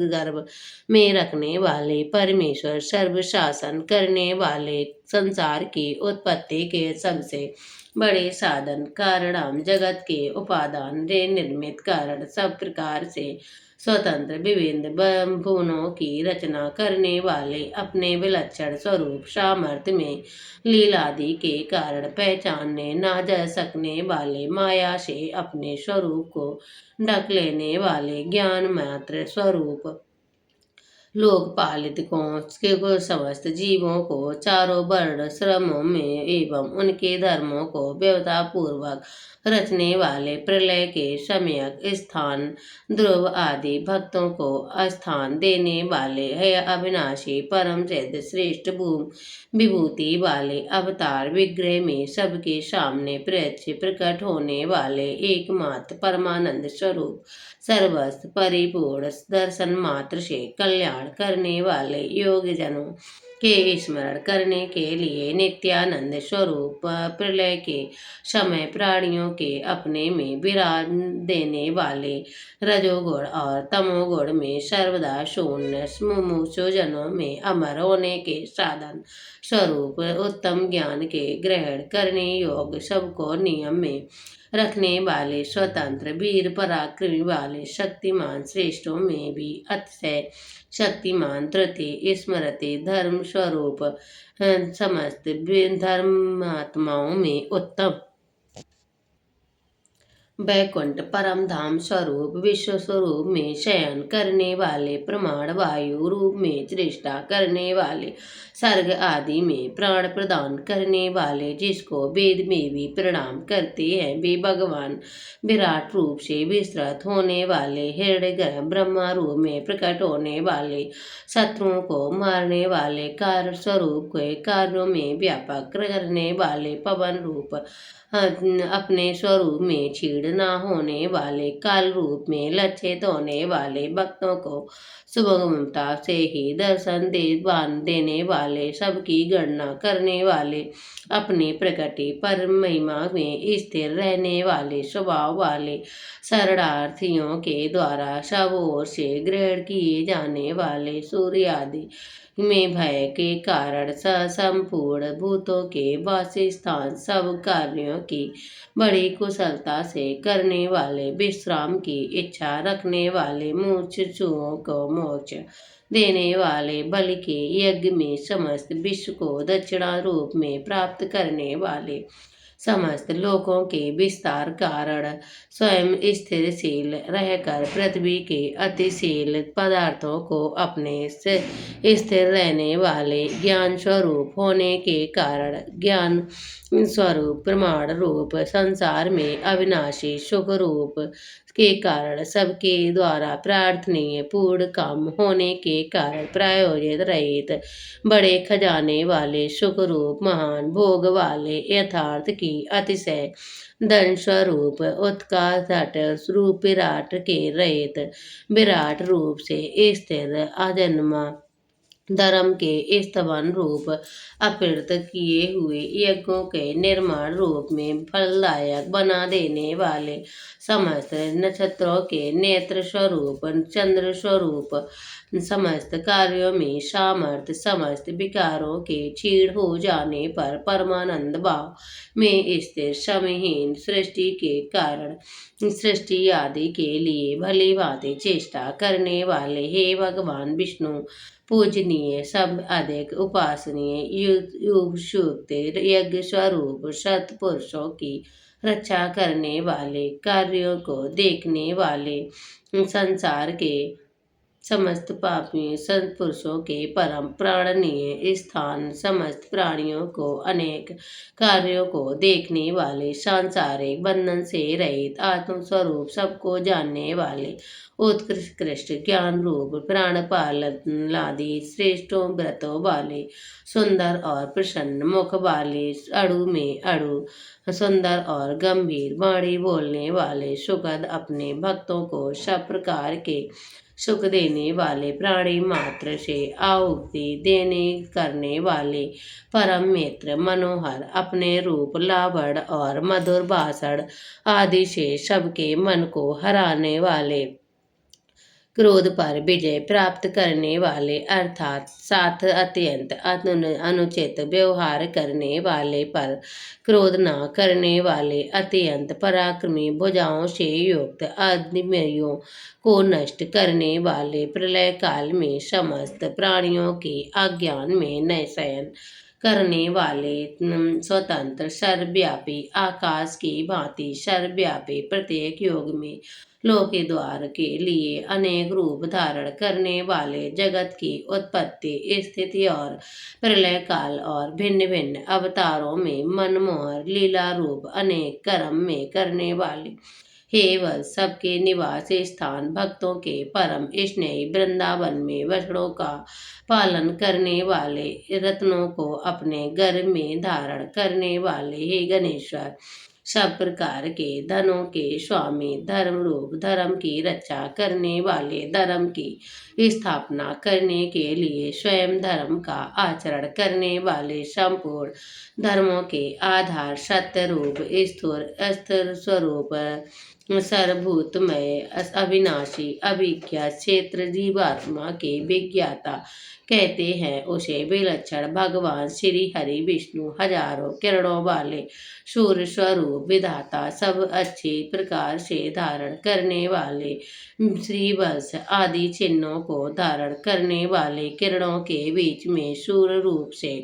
A: गर्भ में रखने वाले परमेश्वर, सर्व शासन करने वाले, संसार की उत्पत्ति के सबसे बड़े साधन कारणम, जगत के उपादान रे निर्मित कारण, सब प्रकार से स्वतंत्र विभिन्न भुवनों की रचना करने वाले, अपने विलक्षण स्वरूप सामर्थ्य में लीलादि के कारण पहचानने ना जा सकने वाले, माया से अपने स्वरूप को ढक लेने वाले, ज्ञान मात्र स्वरूप लोकपालित को समस्त जीवों को चारों वर्ण श्रमों में एवं उनके धर्मों को व्यवता पूर्वक रचने वाले, प्रलय के सम्यक स्थान ध्रुव आदि भक्तों को स्थान देने वाले है, अविनाशी परम सिद्ध श्रेष्ठ विभूति वाले, अवतार विग्रह में सबके सामने प्रकट होने वाले, एकमात्र परमानंद स्वरूप, सर्वस्व परिपूर्ण, दर्शन मात्र से कल्याण करने वाले, योग जनों के स्मरण करने के लिए नित्यानंद स्वरूप, प्रलय के समय प्राणियों के अपने में विराज देने वाले, रजोगुण और तमोगुण में सर्वदा शून्य, मुमुक्षु जनों में अमर होने के साधन स्वरूप, उत्तम ज्ञान के ग्रहण करने योग, सबको नियम में रखने वाले, स्वतंत्र वीर पराक्रमी वाले, शक्तिमान श्रेष्ठों में भी अतिशय शक्तिमान, तृतीय स्मृति धर्म स्वरूप, समस्त धर्मात्माओं में उत्तम, वैकुंठ परम धाम स्वरूप, विश्व स्वरूप में शयन करने वाले, प्रमाण वायु रूप में चेष्टा करने वाले, सर्ग आदि में प्राण प्रदान करने वाले, जिसको वेद में भी प्रणाम करते हैं वे भगवान, विराट रूप से विस्तृत होने वाले, हृदय ब्रह्मा रूप में प्रकट होने वाले, शत्रुओं को मारने वाले, कार्य स्वरूप के कार्यों में व्यापक करने वाले, पवन रूप अपने स्वरूप में छीड़ न होने वाले, काल रूप में लक्षित होने वाले, भक्तों को सुगमता से ही दर्शन देने वाले, सबकी गणना करने वाले, अपनी प्रकृति पर महिमा में स्थिर रहने वाले, स्वभाव वाले, शरणार्थियों के द्वारा सब ओर से ग्रहण किए जाने वाले, सूर्य आदि में भय के कारण संपूर्ण भूतों के वासस्थान, सब कार्यों की बड़ी कुशलता से करने वाले, विश्राम की इच्छा रखने वाले, मुमुक्षुओं को मोक्ष देने वाले, बलि के यज्ञ में समस्त विश्व को दक्षिणा रूप में प्राप्त करने वाले, समस्त लोकों के विस्तार कारण स्वयं स्थिरशील रहकर पृथ्वी के अतिशील पदार्थों को अपने से स्थिर रहने वाले, ज्ञान स्वरूप होने के कारण ज्ञान स्वरूप, प्रमाण रूप, संसार में अविनाशी सुख रूप के कारण, सबके द्वारा प्रार्थनीय पूर्ण काम होने के कारण, प्रायोजित रहित बड़े खजाने वाले, सुख रूप, महान भोग वाले, यथार्थ की अतिशय धन स्वरूप, उत्काट रूप, विराट के रहित, विराट रूप से स्थिर, अजन्मा, धर्म के स्तवन रूप, अपीड़ित किए हुए यज्ञों के निर्माण रूप में फलदायक बना देने वाले, समस्त नक्षत्रों के नेत्र स्वरूप, चंद्र स्वरूप, समस्त कार्यों में सामर्थ्य, समस्त विकारों के क्षीण हो जाने पर परमानंद भाव में स्थिर, समहीन, सृष्टि के कारण सृष्टि आदि के लिए भली भांति चेष्टा करने वाले, हे भगवान विष्णु पूजनीय, सब अधिक उपासनीय, युग सुक्त यज्ञ स्वरूप, सत्पुरुषों की रक्षा करने वाले, कार्यों को देखने वाले, संसार के समस्त पापी सत्पुरुषों के परम प्राणनीय स्थान, समस्त प्राणियों को अनेक कार्यों को देखने वाले, सांसारिक बंधन से रहित आत्म स्वरूप, सबको जानने वाले, उत्कृष्ट ज्ञान रूप, प्राणपालादि श्रेष्ठों व्रतों वाले, सुंदर और प्रसन्न मुख वाले, अणु में अणु सुंदर और गंभीर वाणी बोलने वाले, सुखद, अपने भक्तों को सब प्रकार के सुख देने वाले, प्राणी मात्र से आहुति देने करने वाले, परम मित्र, मनोहर, अपने रूप, लावण्य और मधुर भाषण आदि से सबके मन को हराने वाले, क्रोध पर विजय प्राप्त करने वाले, अर्थात साथ अत्यंत अनुचित व्यवहार करने वाले पर क्रोध न करने वाले, अत्यंत पराक्रमी, भुजाओं से युक्त, आदमियों को नष्ट करने वाले, प्रलय काल में समस्त प्राणियों के अज्ञान में नयन करने वाले, स्वतंत्र, सर्वव्यापी, आकाश की भांति सर्वव्यापी, प्रत्येक युग में लोक के द्वार के लिए अनेक रूप धारण करने वाले, जगत की उत्पत्ति, स्थिति और प्रलय काल और भिन्न भिन्न अवतारों में मनमोहर लीला रूप अनेक कर्म में करने वाले, हे वह सबके निवास स्थान, भक्तों के परम स्नेही वृंदावन में वचनों का पालन करने वाले, रत्नों को अपने घर में धारण करने वाले, हे गणेश्वर, सब प्रकार के धनों के स्वामी, धर्म रूप धर्म की रक्षा करने वाले, धर्म की स्थापना करने के लिए स्वयं धर्म का आचरण करने वाले, संपूर्ण धर्मों के आधार, सत्य रूप, स्थिर अस्थिर स्वरूप, सर्वभूतमय, अविनाशी, अभिज्ञा क्षेत्र, जीवात्मा के विज्ञाता कहते हैं, उसे विलक्षण भगवान श्री हरि विष्णु, हजारों किरणों वाले, सूर्य स्वरूप, विधाता, सब अच्छे प्रकार से धारण करने वाले, श्रीवत्स आदि चिन्हों को धारण करने वाले, किरणों के बीच में सूर्य रूप से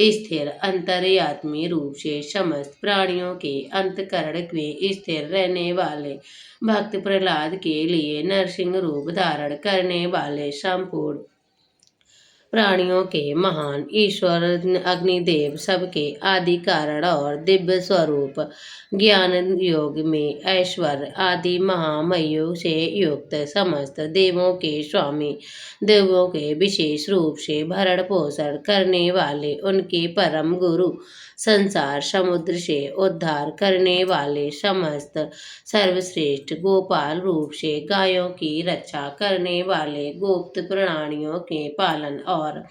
A: स्थिर, अंतर्यात्मी रूप से समस्त प्राणियों के अंतकरण में स्थिर रहने वाले, भक्त प्रहलाद के लिए नरसिंह रूप धारण करने वाले, संपूर्ण प्राणियों के महान ईश्वर, अग्निदेव, सबके आदि कारण और दिव्य स्वरूप, ज्ञान योग में ऐश्वर्य आदि महामहियों से युक्त, समस्त देवों के स्वामी, देवों के विशेष रूप से भरण पोषण करने वाले, उनके परम गुरु, संसार समुद्र से उद्धार करने वाले, समस्त सर्वश्रेष्ठ, गोपाल रूप से गायों की रक्षा करने वाले, गुप्त प्राणियों के पालन और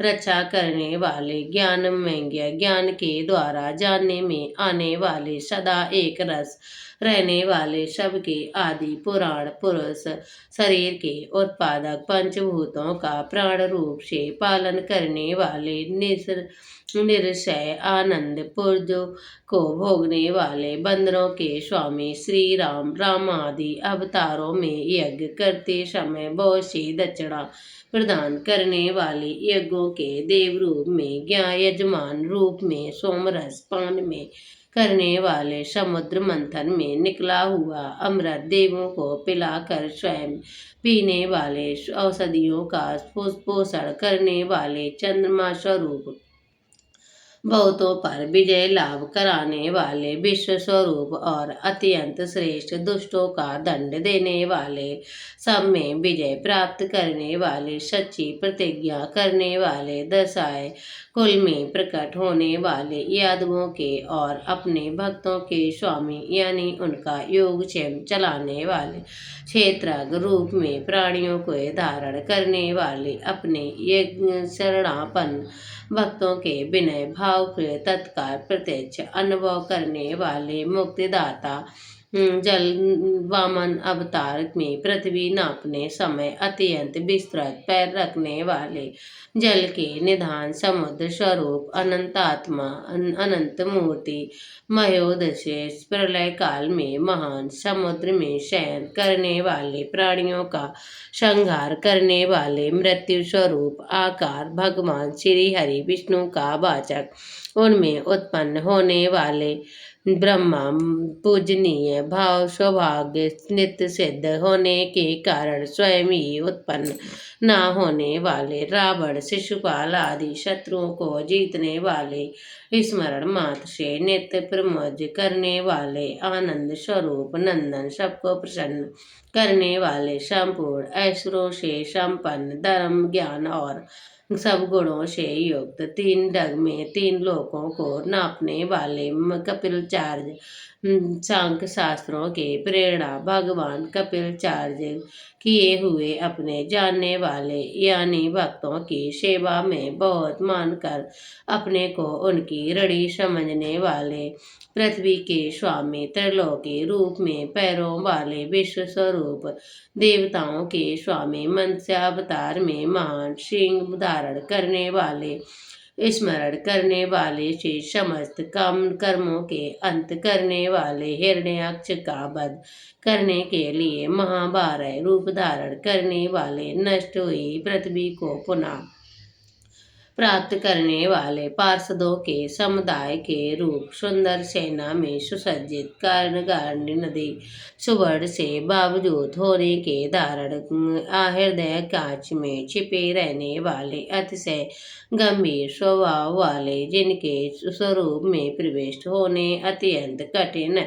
A: रक्षा करने वाले, ज्ञानमय, ज्ञान के द्वारा जानने में आने वाले, सदा एक रस रहने वाले, सबके आदि पुराण पुरुष, शरीर के उत्पादक, पंचभूतों का प्राण रूप से पालन करने वाले, निरसय आनंद पुर्ज को भोगने वाले, बंदरों के स्वामी, श्री राम, राम आदि अवतारों में यज्ञ करते समय बहुत सी दक्षिणा प्रदान करने वाले, यज्ञों के देव रूप में, ज्ञा यजमान रूप में, सोमरस पान में करने वाले, समुद्र मंथन में निकला हुआ अमृत देवों को पिलाकर स्वयं पीने वाले, औषधियों का पोषण करने वाले, चंद्रमा स्वरूप, बहुतों पर विजय लाभ कराने वाले, विश्व स्वरूप और अत्यंत श्रेष्ठ, दुष्टों का दंड देने वाले, सब में विजय प्राप्त करने वाले, सच्ची प्रतिज्ञा करने वाले, दशाएं कुल में प्रकट होने वाले, यादवों के और अपने भक्तों के स्वामी, यानी उनका योगक्षेम चलाने वाले, क्षेत्रज्ञ रूप में प्राणियों को धारण करने वाले, अपने ये शरणापन भक्तों के विनय भाव के तत्काल प्रत्यक्ष अनुभव करने वाले, मुक्तिदाता, जल वामन अवतार में पृथ्वी नापने समय अत्यंत विस्तृत पैर रखने वाले, जल के निधान, समुद्र स्वरूप, अनंतात्मा, अनंत मूर्ति, महोदशेष, प्रलय काल में महान समुद्र में शयन करने वाले, प्राणियों का संहार करने वाले, मृत्यु स्वरूप आकार, भगवान श्री हरि विष्णु का वाचक, उनमें उत्पन्न होने वाले, ब्रह्मा, पूजनीय भाव, सौभाग्य, नित्य सिद्ध होने के कारण स्वयं ही उत्पन्न न होने वाले, रावण, शिशुपाल आदि शत्रुओं को जीतने वाले, स्मरण मात्र से नित्य प्रमोद करने वाले, आनंद स्वरूप, नंदन, सबको प्रसन्न करने वाले, संपूर्ण ऐश्वर्यों से संपन्न, धर्म ज्ञान और सब गुणों से युक्त, तीन डग में तीन लोकों को नापने वाले कपिलाचार्य, सांख्य शास्त्रों के प्रेरणा भगवान कपिलाचार्य किए हुए अपने जानने वाले यानी भक्तों की सेवा में बहुत मानकर अपने को उनकी ऋणी समझने वाले, पृथ्वी के स्वामी, त्रिलोकी रूप में पैरों वाले विश्व स्वरूप, देवताओं के स्वामी, मत्स्य अवतार में महान सिंह धारण करने वाले, स्मरण करने वाले से समस्त काम कर्मों के अंत करने वाले, हिरण्याक्ष का वध करने के लिए महाभारत रूप धारण करने वाले, नष्ट हुई पृथ्वी को पुनः प्राप्त करने वाले, पार्षदों के समुदाय के रूप, सुंदर सेना में सुसज्जित, कर्णगांडी नदी सुवर्ण से बावजूद होने के धारण, हृदय कांच में छिपे रहने वाले, अतिशय गंभीर स्वभाव वाले, जिनके स्वरूप में प्रविष्ट होने अत्यंत कठिन,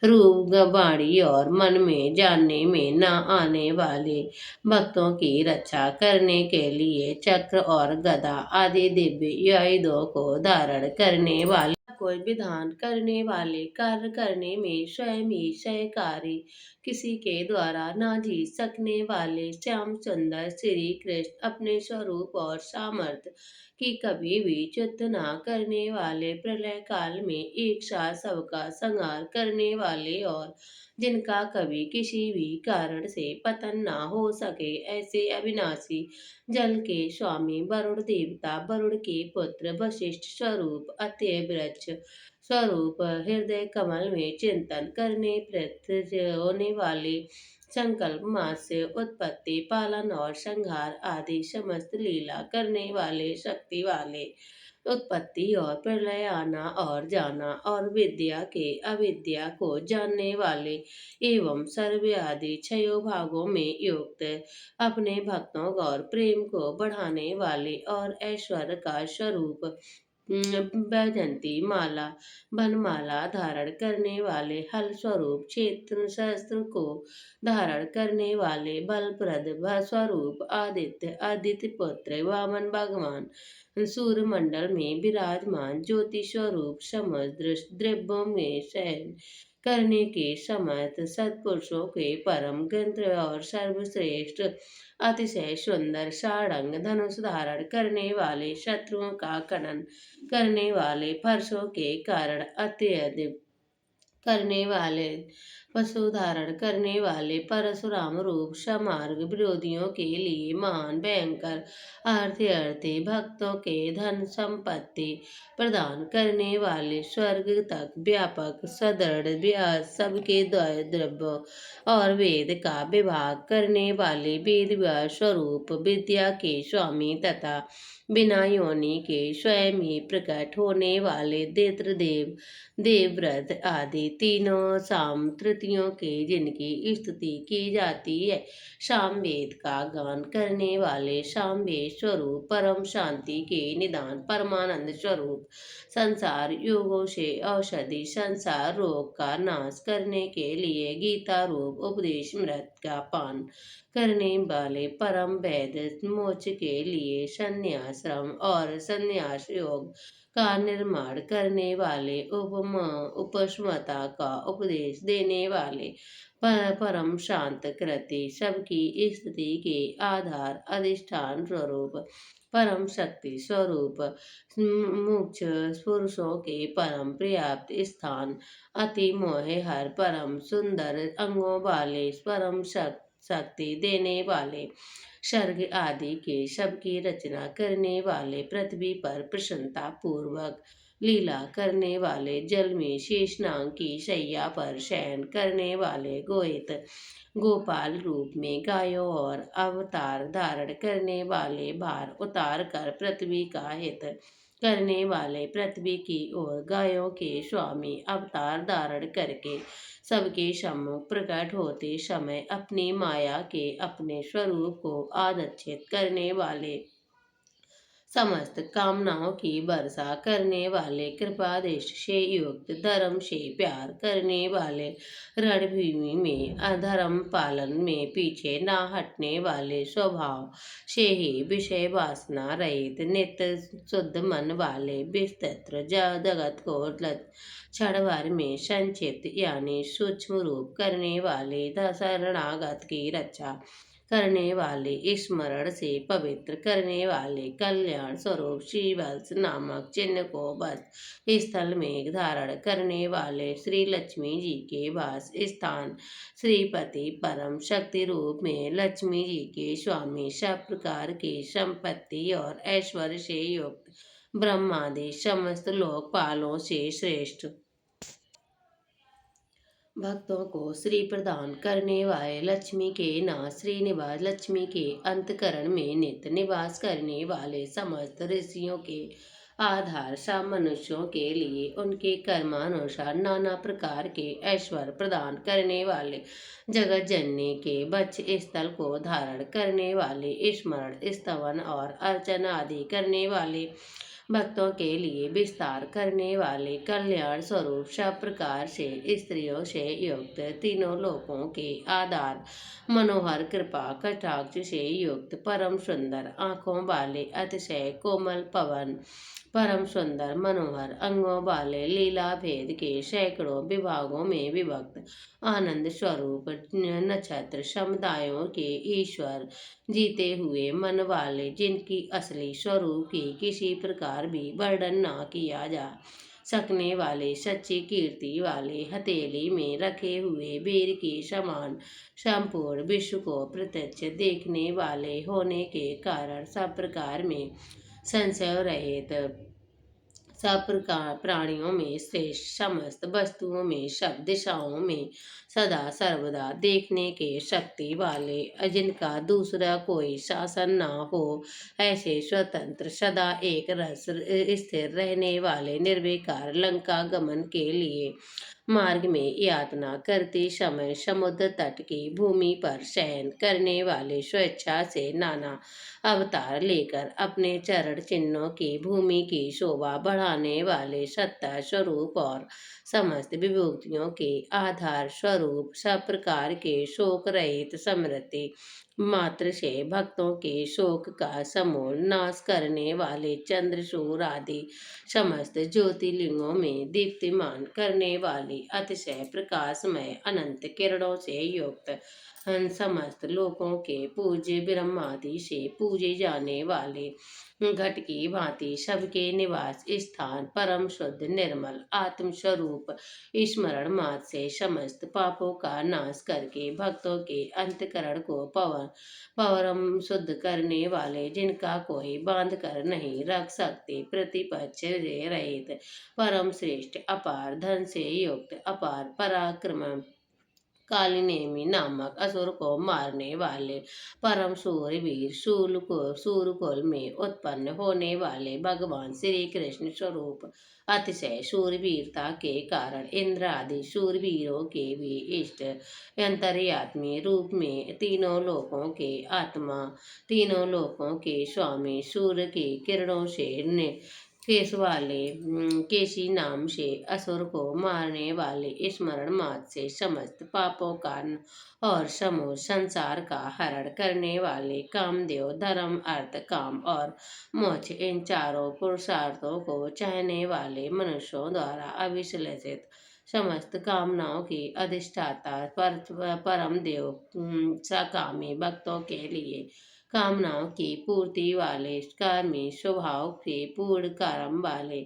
A: रूप वाणी और मन में जानने में न आने वाले, भक्तों की रक्षा करने के लिए चक्र और गदा आदि दिव्य आयुधों को धारण करने वाले, कोई विधान करने वाले, कार्य करने में स्वयं ही सहकारी, किसी के द्वारा न जीत सकने वाले, श्याम सुंदर श्री कृष्ण अपने स्वरूप और सामर्थ्य की कभी भी च्युत न करने वाले, प्रलय काल में एक साथ सबका संहार करने वाले और जिनका कभी किसी भी कारण से पतन न हो सके, ऐसे अविनाशी जल के स्वामी, वरुण देवता, वरुण के पुत्र, वशिष्ठ स्वरूप, अतः वृक्ष स्वरूप, हृदय कमल में चिंतन करने प्रत्यक्ष होने वाले, संकल्प मास्य, उत्पत्ति, पालन और संहार आदि समस्त लीला करने वाले, शक्ति वाले, उत्पत्ति और प्रलय, आना और जाना और विद्या के अविद्या को जानने वाले एवं सर्व आदि छयों भागों में युक्त, अपने भक्तों और प्रेम को बढ़ाने वाले और ऐश्वर्य का स्वरूप, वैजंती माला, बनमाला धारण करने वाले, हल स्वरूप क्षेत्र शस्त्र को धारण करने वाले, बलप्रद स्वरूप, आदित्य आदित्य पुत्र, वामन भगवान, सूर्य मंडल में विराजमान, ज्योति स्वरूप, समुद्र द्रव्यों में शयन करने के समर्थ, सत्पुरुषों के परम ग्रंथ और सर्वश्रेष्ठ, अतिशय सुंदर, सारंग धनुष धारण करने वाले, शत्रुओं का खनन करने वाले, फर्शों के कारण अत्यधिक करने वाले, पशु धारण करने वाले, परशुराम रूप, समार्ग विरोधियों के लिए महान भयंकर, आर्थे अर्थे भक्तों के धन संपत्ति प्रदान करने वाले, स्वर्ग तक व्यापक सदृढ़ व्यास, सबके द्रव्य और वेद का विभाग करने वाले, वेद व्यास स्वरूप, विद्या के स्वामी तथा बिना योनि के स्वयं ही प्रकट होने वाले, देव देवव्रत आदि तीनों साम तृतीयों के जिनकी स्तुति की जाती है, सामवेद का गान करने वाले, सामवेद स्वरूप, परम शांति के निदान, परमानंद स्वरूप, संसार युगों से औषधि, संसार रोग का नाश करने के लिए गीता रूप उपदेश मृत का पान करने वाले, परम वैद, मोक्ष के लिए संन्याश्रम और संन्यास योग का निर्माण करने वाले, उपस्मता का उपदेश देने वाले, परम शांत कृति, सबकी स्थिति के आधार, अधिष्ठान स्वरूप, परम शक्ति स्वरूप, मुख्य पुरुषों के परम पर्याप्त स्थान, अति मोहे हर, परम सुंदर अंगों वाले, परम शक्ति देने वाले, स्वर्ग आदि के सबकी रचना करने वाले, पृथ्वी पर प्रसन्नता पूर्वक लीला करने वाले, जल में शेषनाग की शैया पर शयन करने वाले, गोहित गोपाल रूप में गायों और अवतार धारण करने वाले, भार उतार कर पृथ्वी का हित करने वाले, पृथ्वी की ओर गायों के स्वामी, अवतार धारण करके सबके सम्मुख प्रकट होते समय अपनी माया के अपने स्वरूप को आदर्शित करने वाले, समस्त कामनाओं की वर्षा करने वाले, कृपा दृष्टि से युक्त, धर्म से प्यार करने वाले, रणभूमि में अधर्म पालन में पीछे ना हटने वाले, स्वभाव से ही विषय वासना रहित, नित्य शुद्ध मन वाले, विस्तृत जगत को क्षण भर में संक्षिप्त यानी सूक्ष्म रूप करने वाले, शरणागत की रक्षा करने वाले, स्मरण से पवित्र करने वाले, कल्याण स्वरूप श्रीवत्स नामक चिन्ह को बस स्थल में धारण करने वाले, श्री लक्ष्मी जी के वास स्थान श्रीपति परम शक्ति रूप में लक्ष्मी जी के स्वामी, सब प्रकार की संपत्ति और ऐश्वर्य से युक्त, ब्रह्मादि समस्त लोकपालों से श्रेष्ठ, भक्तों को श्री प्रदान करने वाले, लक्ष्मी के नाथ श्रीनिवास, लक्ष्मी के अंतकरण में नित्य निवास करने वाले, समस्त ऋषियों के आधार, सब मनुष्यों के लिए उनके कर्मानुसार नाना प्रकार के ऐश्वर्य प्रदान करने वाले, जगत जननी के वक्ष स्थल को धारण करने वाले, स्मरण स्तवन और अर्चना आदि करने वाले, भक्तों के लिए विस्तार करने वाले, कल्याण स्वरूप, सब प्रकार से स्त्रियों से युक्त, तीनों लोकों के आधार, मनोहर कृपा कटाक्ष से युक्त, परम सुंदर आंखों वाले, अतिशय कोमल पवन, परम सुंदर मनोहर अंगों वाले, लीला भेद के सैकड़ों विभागों में विभक्त, आनंद स्वरूप, नक्षत्र समुदायों के ईश्वर, जीते हुए मन वाले, जिनकी असली स्वरूप की किसी प्रकार भी वर्णन न किया जा सकने वाले, सच्ची कीर्ति वाले, हथेली में रखे हुए वीर के समान संपूर्ण विश्व को प्रत्यक्ष देखने वाले होने के कारण सब प्रकार में संशय रहित, सब प्रकार प्राणियों में श्रेष्ठ, समस्त वस्तुओं में, सब दिशाओं में सदा सर्वदा देखने के शक्ति वाले, जिनका दूसरा कोई शासन ना हो, ऐसे स्वतंत्र सदा एक रस स्थिर रहने वाले, निर्विकार लंका गमन के लिए मार्ग में यातना करते समय समुद्र तट की भूमि पर शयन करने वाले, स्वेच्छा से नाना अवतार लेकर अपने चरण चिन्हों की भूमि की शोभा बढ़ाने वाले, सत्ता स्वरूप और समस्त विभूतियों के आधार स्वरूप, सब प्रकार के शोक रहित समृद्धि मात्र से भक्तों के शोक का समूल नाश करने वाले, चंद्रसूर आदि समस्त ज्योतिर्लिंगों में दीप्तिमान करने वाली, अतिशय प्रकाशमय अनंत किरणों से युक्त, समस्त लोकों के पूज्य ब्रह्मादि से पूजे जाने वाले, घट की भांति सबके निवास स्थान, परम शुद्ध निर्मल आत्म स्वरूप, स्मरण मात्र से समस्त पापों का नाश करके भक्तों के अंतकरण को परम शुद्ध करने वाले, जिनका कोई बांध कर नहीं रख सकते, प्रतिपक्ष रहित, परम श्रेष्ठ, अपार धन से युक्त, अपार पराक्रम, कालिनेमी नामक असुर को मारने वाले, परम सूरवीर, सूरकुल में उत्पन्न होने वाले, भगवान श्री कृष्ण स्वरूप, अतिशय सूरवीरता के कारण इंद्र आदि सूरवीरों के भी इष्ट, अंतर्यात्मी रूप में तीनों लोकों के आत्मा, तीनों लोकों के स्वामी, सूर्य की किरणों से केस वाले, केसी नाम से असुर को मारने वाले, स्मरण मात्र से समस्त पापों का और समूह संसार का हरण करने वाले, कामदेव, धर्म अर्थ काम और मोक्ष, इन चारों पुरुषार्थों को चाहने वाले, मनुष्यों द्वारा अभिलषित समस्त कामनाओं की अधिष्ठाता, परम देव, सकामी भक्तों के लिए कामनाओं की पूर्ति वाले, कर्मी स्वभाव के पूर्ण कर्म वाले,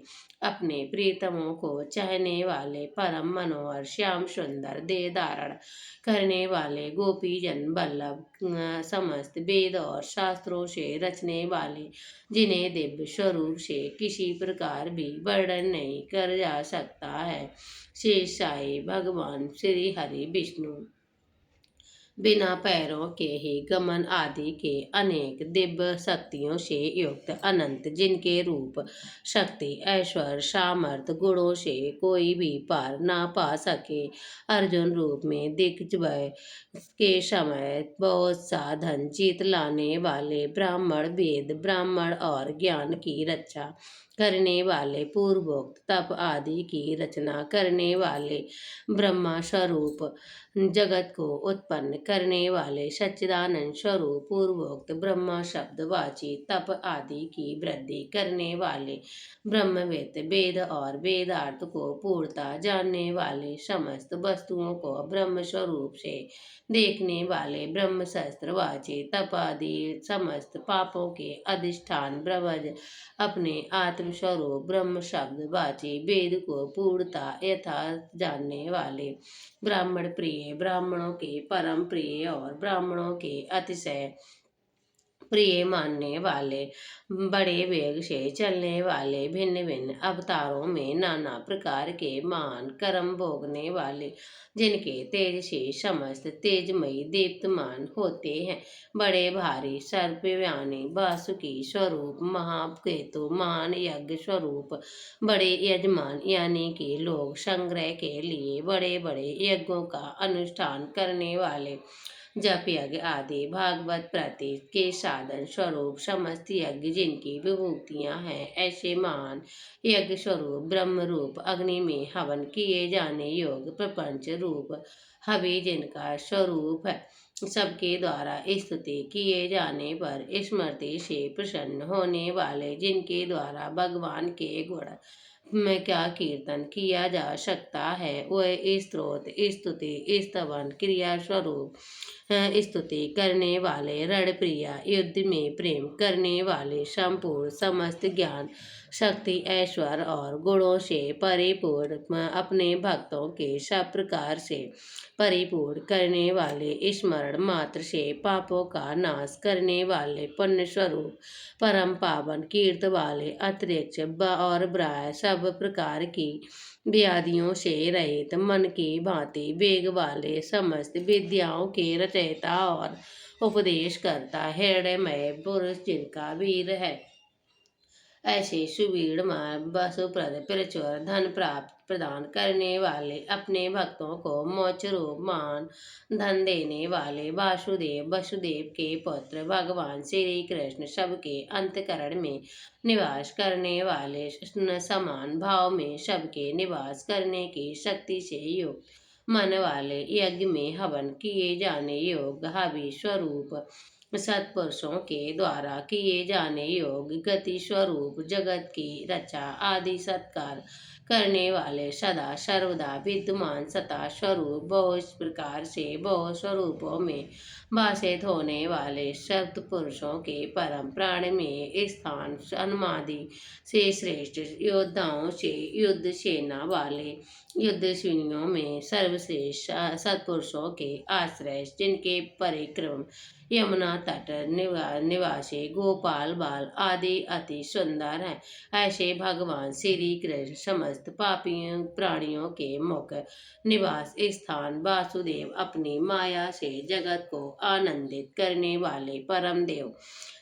A: अपने प्रियतमों को चाहने वाले, परम मनोहर श्याम सुंदर देह धारण करने वाले, गोपी जन बल्लभ, समस्त वेद और शास्त्रों से रचने वाले, जिन्हें दिव्य स्वरूप से किसी प्रकार भी वर्णन नहीं कर जा सकता है, शेष साई भगवान श्री हरि विष्णु बिना पैरों के ही गमन आदि के अनेक दिव्य शक्तियों से युक्त अनंत, जिनके रूप, शक्ति, ऐश्वर्य, सामर्थ्य, गुणों से कोई भी पार ना पा सके। अर्जुन रूप में दिग्विजय के समय बहुत सा धन जीत लाने वाले, ब्राह्मण वेद, ब्राह्मण और ज्ञान की रक्षा करने वाले, पूर्वोक्त तप आदि की रचना करने वाले, ब्रह्मा स्वरूप जगत को उत्पन्न करने वाले, सच्चिदानंद स्वरूप पूर्वोक्त ब्रह्मा शब्द वाची तप आदि की वृद्धि करने वाले, ब्रह्मवेत्त वेद और वेदार्थ को पूर्णता जानने वाले, समस्त वस्तुओं को ब्रह्म स्वरूप से देखने वाले, ब्रह्म शस्त्र वाची तप आदि समस्त पापों के अधिष्ठान ब्रह्मज अपने आत्म स्वरूप ब्रह्म शब्द वाची वेद को पूर्णता यथार्थ जानने वाले, ब्राह्मण प्रिय, ब्राह्मणों के परम प्रिय और ब्राह्मणों के अतिशय प्रिय मानने वाले, बड़े वेग से चलने वाले, भिन्न भिन्न अवतारों में नाना प्रकार के मान कर्म भोगने वाले, जिनके तेज से समस्त तेजमयी दीप्तमान होते हैं, बड़े भारी सर्पव्यानी वासुकी स्वरूप, महाकेतु मान यज्ञ स्वरूप, बड़े यजमान यानी कि लोग संग्रह के लिए बड़े बड़े यज्ञों का अनुष्ठान करने वाले, जप यज्ञ आदि भागवत प्रति के साधन स्वरूप समस्त यज्ञ जिनकी विभूतियां हैं, ऐसे महान यज्ञ स्वरूप ब्रह्म रूप अग्नि में हवन किए जाने योग्य प्रपंच रूप हवि जिनका स्वरूप है, सबके द्वारा स्तुति किए जाने पर स्मृति से प्रसन्न होने वाले, जिनके द्वारा भगवान के गुण में क्या कीर्तन किया जा सकता है, वह स्त्रोत स्तुति स्तवन क्रिया स्वरूप स्तुति करने वाले, रण प्रिया युद्ध में प्रेम करने वाले, संपूर्ण समस्त ज्ञान शक्ति ऐश्वर्य और गुणों से परिपूर्ण, अपने भक्तों के सब प्रकार से परिपूर्ण करने वाले, स्मरण मात्र से पापों का नाश करने वाले, पुण्य स्वरूप परम पावन कीर्त वाले, अतिरिक्त और ब्राह्य सब प्रकार की व्याधियों से रहित, मन की भांति वेग वाले, समस्त विद्याओं के रचयिता और उपदेश करता, हृदयमय पुरुष जिनका वीर है, ऐसे सुवीर वसुप्रद प्रचुर धन प्राप्त प्रदान करने वाले, अपने भक्तों को मोक्ष रूप मान धन देने वाले, वासुदेव वसुदेव के पुत्र भगवान श्री कृष्ण सबके अंतकरण में निवास करने वाले, समान भाव में सबके निवास करने की शक्ति से युक्त मन वाले, यज्ञ में हवन किए जाने योग्य हवि स्वरूप, सत्पुरुषों के द्वारा किए जाने योग्य गति स्वरूप, जगत की रक्षा आदि सत्कार करने वाले, सदा सर्वदा विद्यमान सता स्वरूप, बहुत प्रकार से बहुत स्वरूपों में भाषित होने वाले, सत्पुरुषों के परम प्राण में स्थान अनुमादि से श्रेष्ठ, योद्धाओं से युद्ध सेना वाले, युद्धस्विनियों में सर्वश्रेष्ठ, सत्पुरुषों के आश्रय, जिनके परिक्रम यमुना तट निवासी गोपाल बाल आदि अति सुंदर हैं, ऐसे भगवान श्री कृष्ण समस्त पापियों प्राणियों के मुख निवास स्थान, वासुदेव अपनी माया से जगत को आनंदित करने वाले परम देव,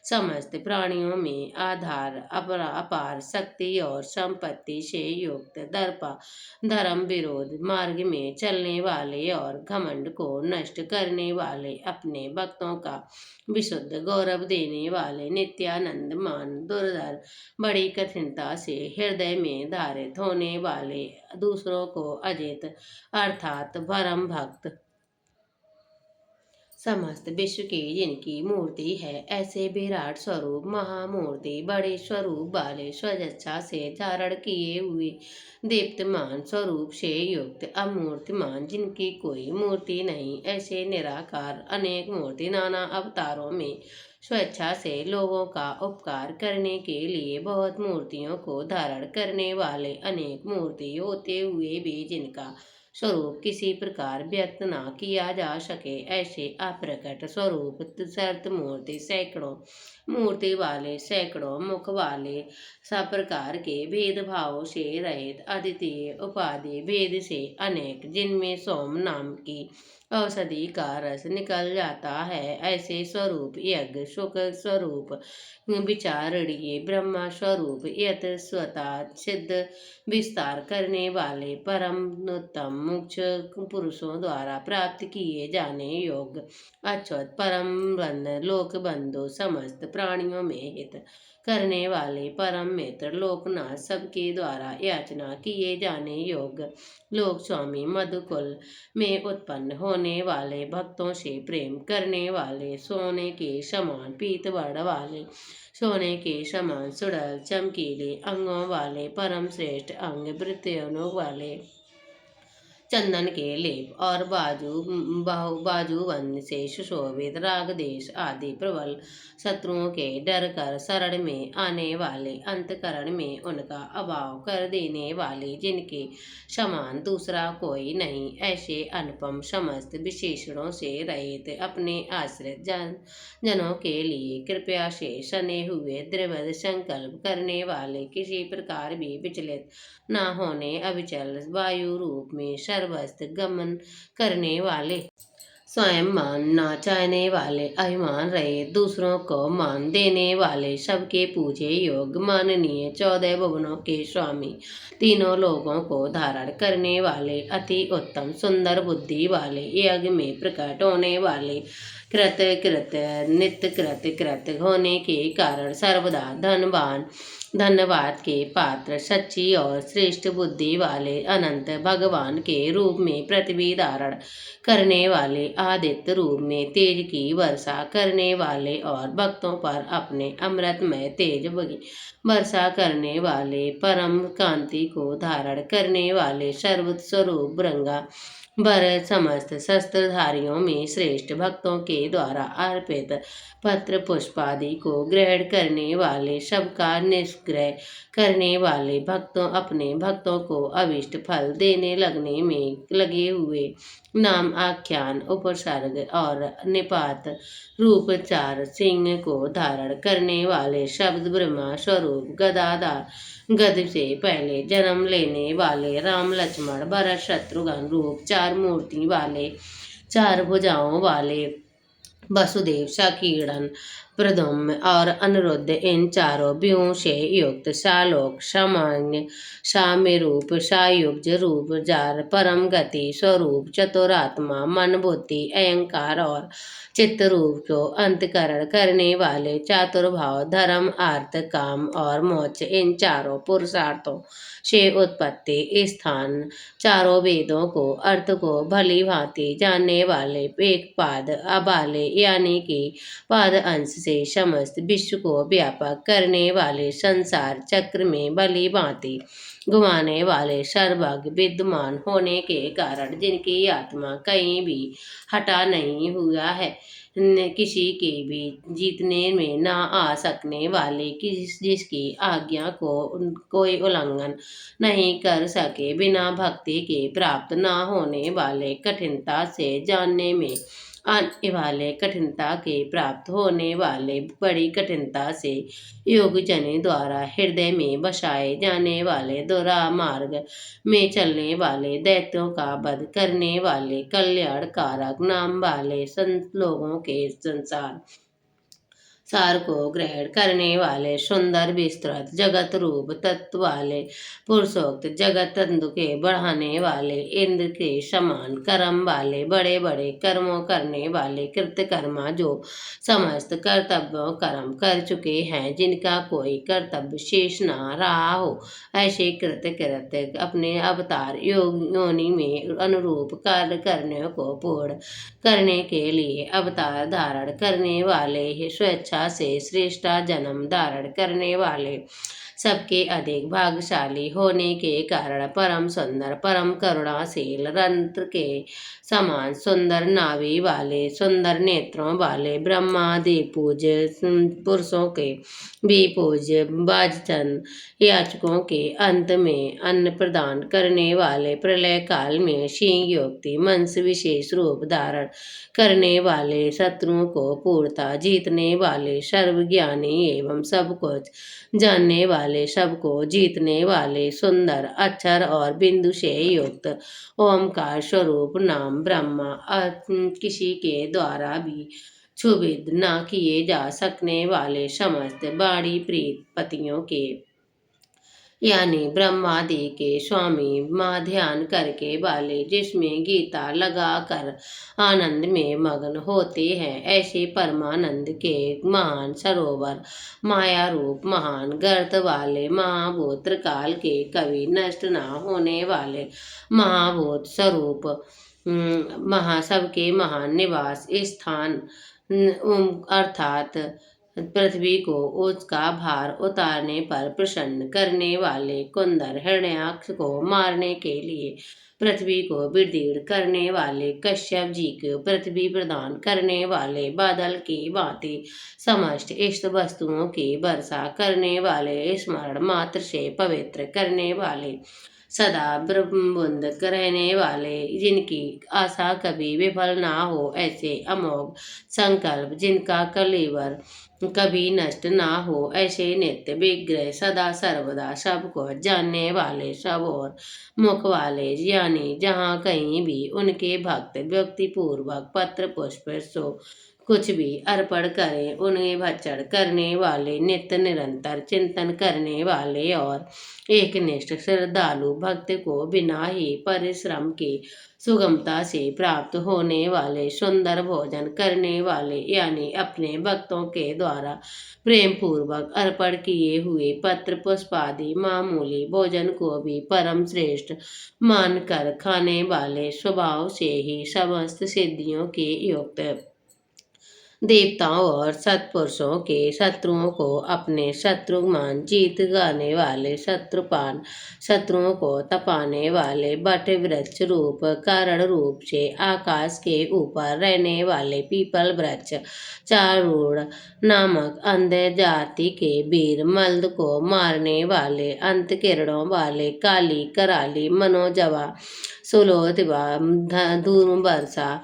A: समस्त प्राणियों में आधार अपार शक्ति और संपत्ति से युक्त, दर्पा धर्म विरोध मार्ग में चलने वाले और घमंड को नष्ट करने वाले, अपने भक्तों का विशुद्ध गौरव देने वाले, नित्यानंद मान दुर्धर बड़ी कठिनता से हृदय में धारित होने वाले, दूसरों को अजित अर्थात परम भक्त, समस्त विश्व की जिनकी मूर्ति है, ऐसे विराट स्वरूप महामूर्ति बड़े स्वरूप वाले, स्वजच्छा से धारण किए हुए दीप्तमान स्वरूप से युक्त, अमूर्तिमान जिनकी कोई मूर्ति नहीं, ऐसे निराकार अनेक मूर्ति नाना अवतारों में स्वेच्छा से लोगों का उपकार करने के लिए बहुत मूर्तियों को धारण करने वाले, अनेक मूर्ति होते हुए भी जिनका स्वरूप किसी प्रकार व्यक्त न किया जा सके, ऐसे अप्रकट स्वरूप सर्त मूर्ति सैकड़ों मूर्ति वाले, सैकड़ों मुख वाले, सब प्रकार के भेदभाव से रहित, अद्वितीय उपाधि भेद से अनेक, जिनमें सोम नाम की औषधि का रस निकल जाता है। ऐसे स्वरूप यज्ञ सुख स्वरूप विचारणीय ब्रह्मा स्वरूप यत स्वतः सिद्ध विस्तार करने वाले परम उत्तम मुख्य पुरुषों द्वारा प्राप्त किए जाने योग्य अच्युत परम बंधु लोक बंधु समस्त प्राणियों में हित करने वाले परम मित्र लोकनाथ सबके द्वारा याचना किए जाने योग्य लोक स्वामी मधुकुल में उत्पन्न होने वाले भक्तों से प्रेम करने वाले सोने के समान पीत वर्ण वाले सोने के समान सुडल चमकीले अंगों वाले परम श्रेष्ठ अंग वृत्तियों वाले चंदन के लेप और बाजूबंद से सुशोभित राग देश आदि प्रबल शत्रुओं के डर कर शरण में आने वाले अंतकरण में उनका अभाव कर देने वाले जिनके समान दूसरा कोई नहीं ऐसे अनुपम समस्त विशेषणों से रहित अपने आश्रित जनों के लिए कृपया से सने हुए दृढ़ संकल्प करने वाले किसी प्रकार भी विचलित न होने अविचल वायु रूप में सर्वस्त्र गमन करने वाले स्वयं मान न चाहने वाले अभिमान रहे दूसरों को मान देने वाले सबके पूजे योग्य माननीय 14 भुवनों के स्वामी तीनों लोगों को धारण करने वाले अति उत्तम सुंदर बुद्धि वाले यज्ञ में प्रकट होने वाले कृत कृत नित्य कृत कृत होने के कारण सर्वदा धनवान धन्यवाद के पात्र सच्ची और श्रेष्ठ बुद्धि वाले अनंत भगवान के रूप में पृथ्वी धारण करने वाले आदित्य रूप में तेज की वर्षा करने वाले और भक्तों पर अपने अमृतमय तेज वर्षा करने वाले परम कांति को धारण करने वाले सर्वस्वरूप ब्रंगा वर समस्त शस्त्रधारियों में श्रेष्ठ भक्तों के द्वारा अर्पित पत्र पुष्पादि को ग्रहण करने वाले सबका निष्ग्रह करने वाले भक्तों अपने भक्तों को अभिष्ट फल देने लगने में लगे हुए नाम आख्यान उपसर्ग और निपात रूप चार सिंह को धारण करने वाले शब्द ब्रह्मा स्वरूप गदाधार गद से पहले जन्म लेने वाले राम लक्ष्मण भरत शत्रुघ्न रूप चार मूर्ति वाले चार भुजाओं वाले वसुदेव सकीर्णन प्रद्युम्न और अनिरुद्ध इन चारों व्यूहों से युक्त सालोक सामान्य साम्यरूप सायुज रूप जार परम गति स्वरूप चतुरात्मा मन बुद्धि अहंकार और चित्त रूप को अंतकरण करने वाले चातुर्भाव धर्म अर्थ काम और मोक्ष इन चारों पुरुषार्थों से उत्पत्ति स्थान चारों वेदों को अर्थ को भली भांति जानने वाले एक पाद अबाले यानी कि पाद अंश से समस्त विश्व को व्यापक करने वाले संसार चक्र में भली भांति घुमाने वाले सर्वज्ञ विद्यमान होने के कारण जिनकी आत्मा कहीं भी हटा नहीं हुआ है किसी के भी जीतने में ना आ सकने वाले जिसकी आज्ञा को कोई उल्लंघन नहीं कर सके बिना भक्ति के प्राप्त ना होने वाले कठिनता से जानने में आने वाले कठिनता के प्राप्त होने वाले बड़ी कठिनता से योग जने द्वारा हृदय में बसाए जाने वाले दोरा मार्ग में चलने वाले दैत्यों का वध करने वाले कल्याण कारक नाम वाले संत लोगों के संसार सार को ग्रहण करने वाले सुंदर विस्तृत जगत रूप तत्व वाले पुरुषोक्त जगत तंतु के बढ़ाने वाले इंद्र के समान कर्म वाले बड़े बड़े कर्मों करने वाले कृतकर्मा जो समस्त कर्तव्यों कर्म कर चुके हैं जिनका कोई कर्तव्य शेष न रहा हो ऐसे कृत्य अपने अवतार योनि में अनुरूप कार्य करने को पूर्ण करने के लिए अवतार धारण करने वाले ही स्वेच्छा से श्रेष्ठा जन्म धारण करने वाले सबके अधिक भाग्यशाली होने के कारण परम सुंदर परम करुणाशील रंत्र के समान सुंदर नाभि वाले सुंदर नेत्रों वाले ब्रह्मादि पूज्य पुरुषों के भी पूज्य बाजचन याचकों के अंत में अन्न प्रदान करने वाले प्रलय काल में सिंह युक्ति मंस विशेष रूप धारण करने वाले शत्रुओं को पूर्णता जीतने वाले सर्वज्ञानी एवं सब कुछ जानने वाले वाले, सबको जीतने वाले, सुंदर अक्षर और बिंदु से युक्त ओमकार स्वरूप नाम ब्रह्मा किसी के द्वारा भी क्षुभित न किए जा सकने वाले समस्त वाणी प्रीत पतियों के यानी ब्रह्मादि के स्वामी माँ ध्यान करके वाले, जिसमें गीता लगा कर आनंद में मग्न होते हैं, ऐसे परमानंद के महान सरोवर माया रूप महान गर्त वाले, महाभूत काल के कभी नष्ट न होने वाले महाभूत स्वरूप महासब के महान निवास स्थान अर्थात पृथ्वी को उसका भार उतारने पर प्रसन्न करने वाले, कुंदर हिरण्याक्ष को मारने के लिए पृथ्वी को विदीर्ण करने वाले, कश्यप जी को पृथ्वी प्रदान करने वाले, बादल की भांति समस्त इष्ट वस्तुओं की वर्षा करने वाले, स्मरण मात्र से पवित्र करने वाले, सदा ब्रह्मबुंद रहने वाले, जिनकी आशा कभी विफल ना हो, ऐसे अमोघ संकल्प जिनका कलेवर कभी नष्ट ना हो, ऐसे नित्य विग्रह सदा सर्वदा सबको जानने वाले, सब और मुख वाले, यानी जहाँ कहीं भी उनके भक्त व्यक्ति पूर्वक पत्र पुष्प सो कुछ भी अर्पण करें, उन्हें भक्षण करने वाले, नित्य निरंतर चिंतन करने वाले और एकनिष्ठ श्रद्धालु भक्त को बिना ही परिश्रम के सुगमता से प्राप्त होने वाले, सुंदर भोजन करने वाले, यानी अपने भक्तों के द्वारा प्रेम पूर्वक अर्पण किए हुए पत्र पुष्प आदि मामूली भोजन को भी परम श्रेष्ठ मानकर खाने वाले, स्वभाव से ही समस्त सिद्धियों के युक्त देवताओं और सत्पुरुषों के शत्रुओं को अपने शत्रु मान जीत गाने वाले, शत्रुपान शत्रुओं को तपाने वाले, बट वृक्ष रूप कारण रूप से आकाश के ऊपर रहने वाले पीपल वृक्ष चारूढ़ नामक अंधे जाति के वीर मल्द को मारने वाले, अंत किरणों वाले, काली कराली मनोजवा सुलोधवा धूर्वर्षा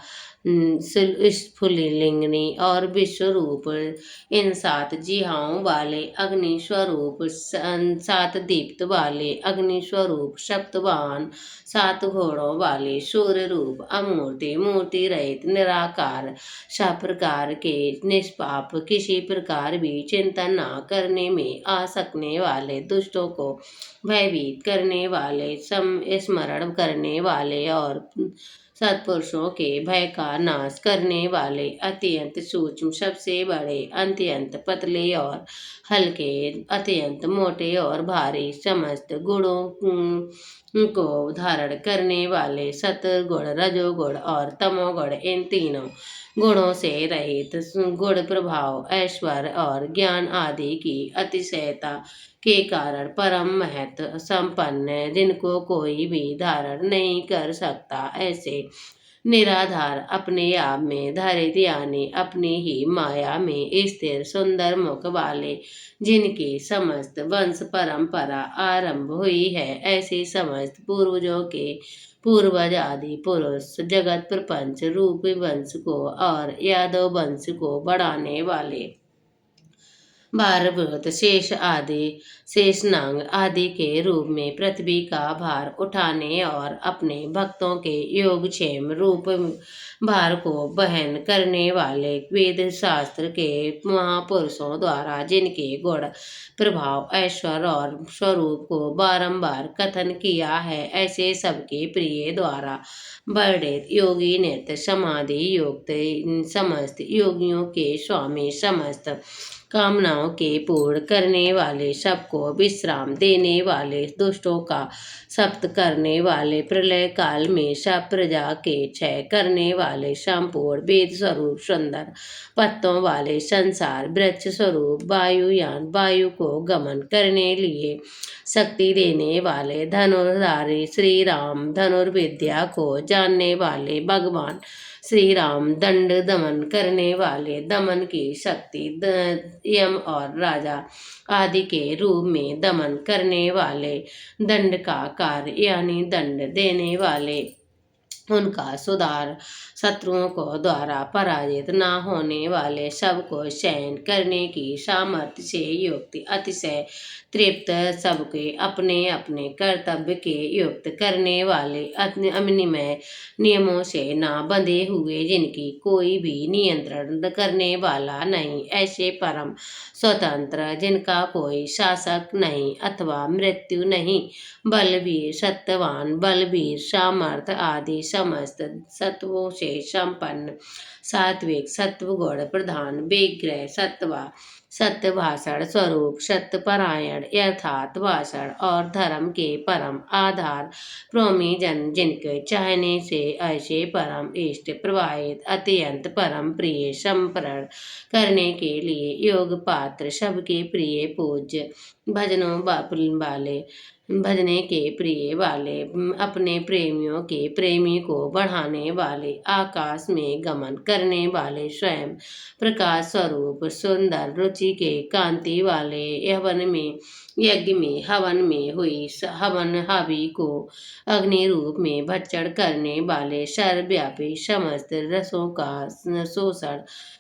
A: स्फुलिंगिनी और विश्वरूप, इन सात जिहाओं वाले अग्नि स्वरूप, सात दीप्त वाले अग्नि स्वरूप, सप्तवाहन सात घोड़ों वाले, सूर्य रूप अमूर्ति मूर्ति रहित निराकार, सब प्रकार के निष्पाप, किसी प्रकार भी चिंतन न करने में आ सकने वाले, दुष्टों को भयभीत करने वाले, स्मरण करने वाले और सत्पुरुषों के भय का नाश करने वाले, अत्यंत सूक्ष्म सबसे बड़े, अत्यंत पतले और हल्के, अत्यंत मोटे और भारी, समस्त गुणों को धारण करने वाले, सतगुण रजोगुण और तमोगुण, इन तीनों गुणों से रहित, गुण प्रभाव ऐश्वर्य और ज्ञान आदि की अतिशयता के कारण परम महत्व संपन्न, जिनको कोई भी धारण नहीं कर सकता, ऐसे निराधार अपने आप में धरित, यानी अपनी ही माया में स्थिर सुंदर मुख वाले, जिनकी समस्त वंश परंपरा आरंभ हुई है, ऐसे समस्त पूर्वजों के पूर्वज आदि पुरुष जगत प्रपंच रूप वंश को और यादव वंश को बढ़ाने वाले, भारभूत शेष आदि शेषनांग आदि के रूप में पृथ्वी का भार उठाने और अपने भक्तों के योगक्षेम रूप भार को वहन करने वाले, वेद शास्त्र के महापुरुषों द्वारा जिनके गुण प्रभाव ऐश्वर्य और स्वरूप को बारंबार कथन किया है, ऐसे सबके प्रिय द्वारा वर्णित योगी नित्य समाधि युक्त समस्त योगियों के स्वामी, समस्त कामनाओं के पूर्ण करने वाले, सबको विश्राम देने वाले, दुष्टों का सप्त करने वाले, प्रलय काल में सब प्रजा के क्षय करने वाले, संपूर्ण वेद स्वरूप सुंदर पत्तों वाले, संसार वृक्ष स्वरूप वायुयान वायु को गमन करने लिए शक्ति देने वाले, धनुर्धारी श्री राम धनुर्विद्या को जानने वाले भगवान श्री राम दंड दमन करने वाले, दमन की शक्ति यम और राजा आदि के रूप में दमन करने वाले, दंड का कार्य यानी दंड देने वाले, उनका शत्रुओं को द्वारा पराजित न होने वाले, सबको सहन करने की सामर्थ्य से युक्त, अतिशय तृप्त, सबके अपने अपने कर्तव्य के युक्त करने वाले, अनिमय नियमों से न बंधे हुए, जिनकी कोई भी नियंत्रण करने वाला नहीं, ऐसे परम स्वतंत्र, जिनका कोई शासक नहीं अथवा मृत्यु नहीं, बलवीर, सत्यवान, बलवीर, सामर्थ आदि समस्त सत्वों से संपन्न, सात्विक, सत्वगुण प्रधान, विग्रह, सत्वा, सत्य भाषण स्वरूप, सत्यपरायण, यथार्थ भाषण और धर्म के परम आधार, प्रेमी जन, जिनके चाहने से ऐसे परम इष्ट प्रवाहित, अत्यंत परम प्रिय, संप्रण करने के लिए योग पात्र, सबके प्रिय पूज्य, भजनों वाले, भजने के प्रिय वाले, अपने प्रेमियों के प्रेमी को बढ़ाने वाले, आकाश में गमन करने वाले, स्वयं प्रकाश स्वरूप, सुंदर रुचि के कांति वाले, यज्ञ में हवन में हुई हवन हवि को अग्नि रूप में भक्षण करने वाले, सर्वव्यापी, समस्त रसों का शोषण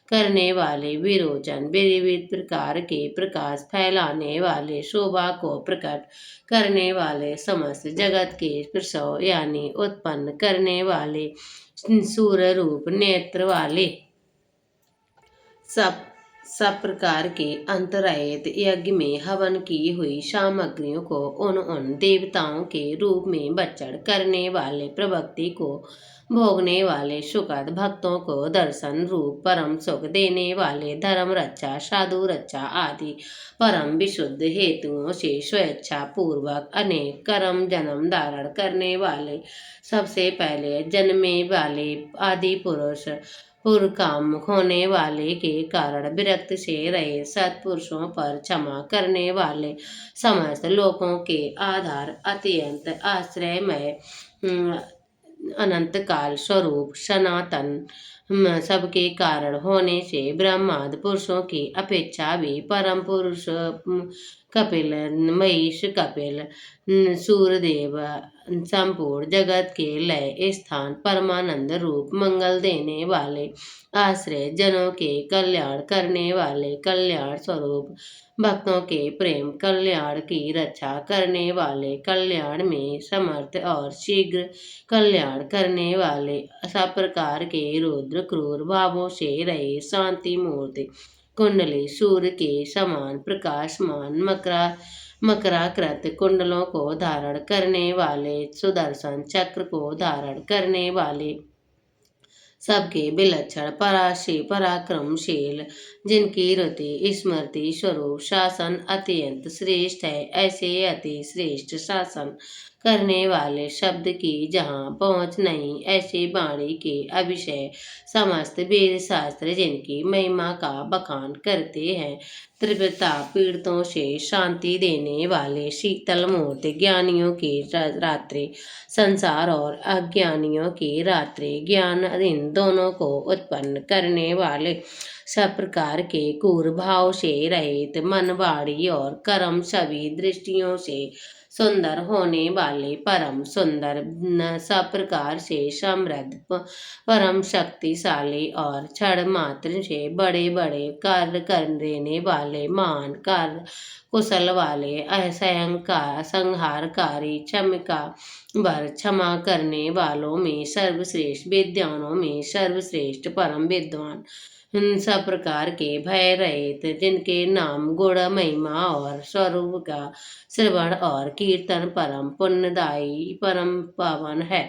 A: करने वाले, विरोचन, विविध प्रकार के प्रकाश फैलाने वाले, शोभा को प्रकट करने वाले, समस्त जगत के प्रसव यानी उत्पन्न करने वाले, सूर्य रूप नेत्र वाले, सब प्रकार के अंतरायत यज्ञ में हवन की हुई सामग्रियों को उन देवताओं के रूप में भक्षण करने वाले, प्रभक्ति को भोगने वाले, सुखद भक्तों को दर्शन रूप परम सुख देने वाले, धर्म रक्षा, साधु रक्षा आदि परम विशुद्ध हेतुओं से स्वेच्छा पूर्वक अनेक कर्म जन्म धारण करने वाले, सबसे पहले जन्मे वाले आदि पुरुष, पुरकाम होने वाले के कारण विरक्त से रहे, सत्पुरुषों पर क्षमा करने वाले, समस्त लोकों के आधार, अत्यंत आश्रयमय, अनंत काल स्वरूप, सनातन, सबके कारण होने से ब्रह्मादि पुरुषों की अपेक्षा भी परम पुरुष, कपिल, महेश कपिल, सूर्यदेव, संपूर्ण जगत के लय स्थान, परमानंद रूप, मंगल देने वाले, आश्रय जनों के कल्याण करने वाले, कल्याण स्वरूप, भक्तों के प्रेम कल्याण की रक्षा करने वाले, कल्याण में समर्थ और शीघ्र कल्याण करने वाले, सब प्रकार के रुद्र क्रूर भावों से रहे, शांति मूर्ति, कुंडली सूर्य के समान प्रकाशमान, मकराकृत कुंडलों को धारण करने वाले, सुदर्शन चक्र को धारण करने वाले, सबके विलक्षण पराशी पराक्रमशील, जिनकी रति स्मृति स्वरूप शासन अत्यंत श्रेष्ठ है, ऐसे अति श्रेष्ठ शासन करने वाले, शब्द की जहाँ पहुँच नहीं, ऐसे वाणी के अभिषय समस्त वेद शास्त्र, जिनकी महिमा का बखान करते हैं, तीव्रता पीड़ितों से शांति देने वाले, शीतल मूर्ति, ज्ञानियों की रात्रि, संसार और अज्ञानियों की रात्रि, ज्ञान इन दोनों को उत्पन्न करने वाले, सब प्रकार के क्रूर भाव से रहित, मन वाणी और कर्म सभी दृष्टियों से सुंदर होने वाले, परम सुंदर, सब प्रकार से समृद्ध, परम शक्तिशाली और क्षण मात्र से बड़े बड़े कार्य कर देने वाले, महान कार्य कुशल वाले, असंहार संहारकारी, क्षमिका वर, क्षमा करने वालों में सर्वश्रेष्ठ, विद्वानों में सर्वश्रेष्ठ, परम विद्वान, सब प्रकार के भय रहित, जिनके नाम गुण महिमा और स्वरूप का श्रवण और कीर्तन परम पुण्यदायी, परम पावन है,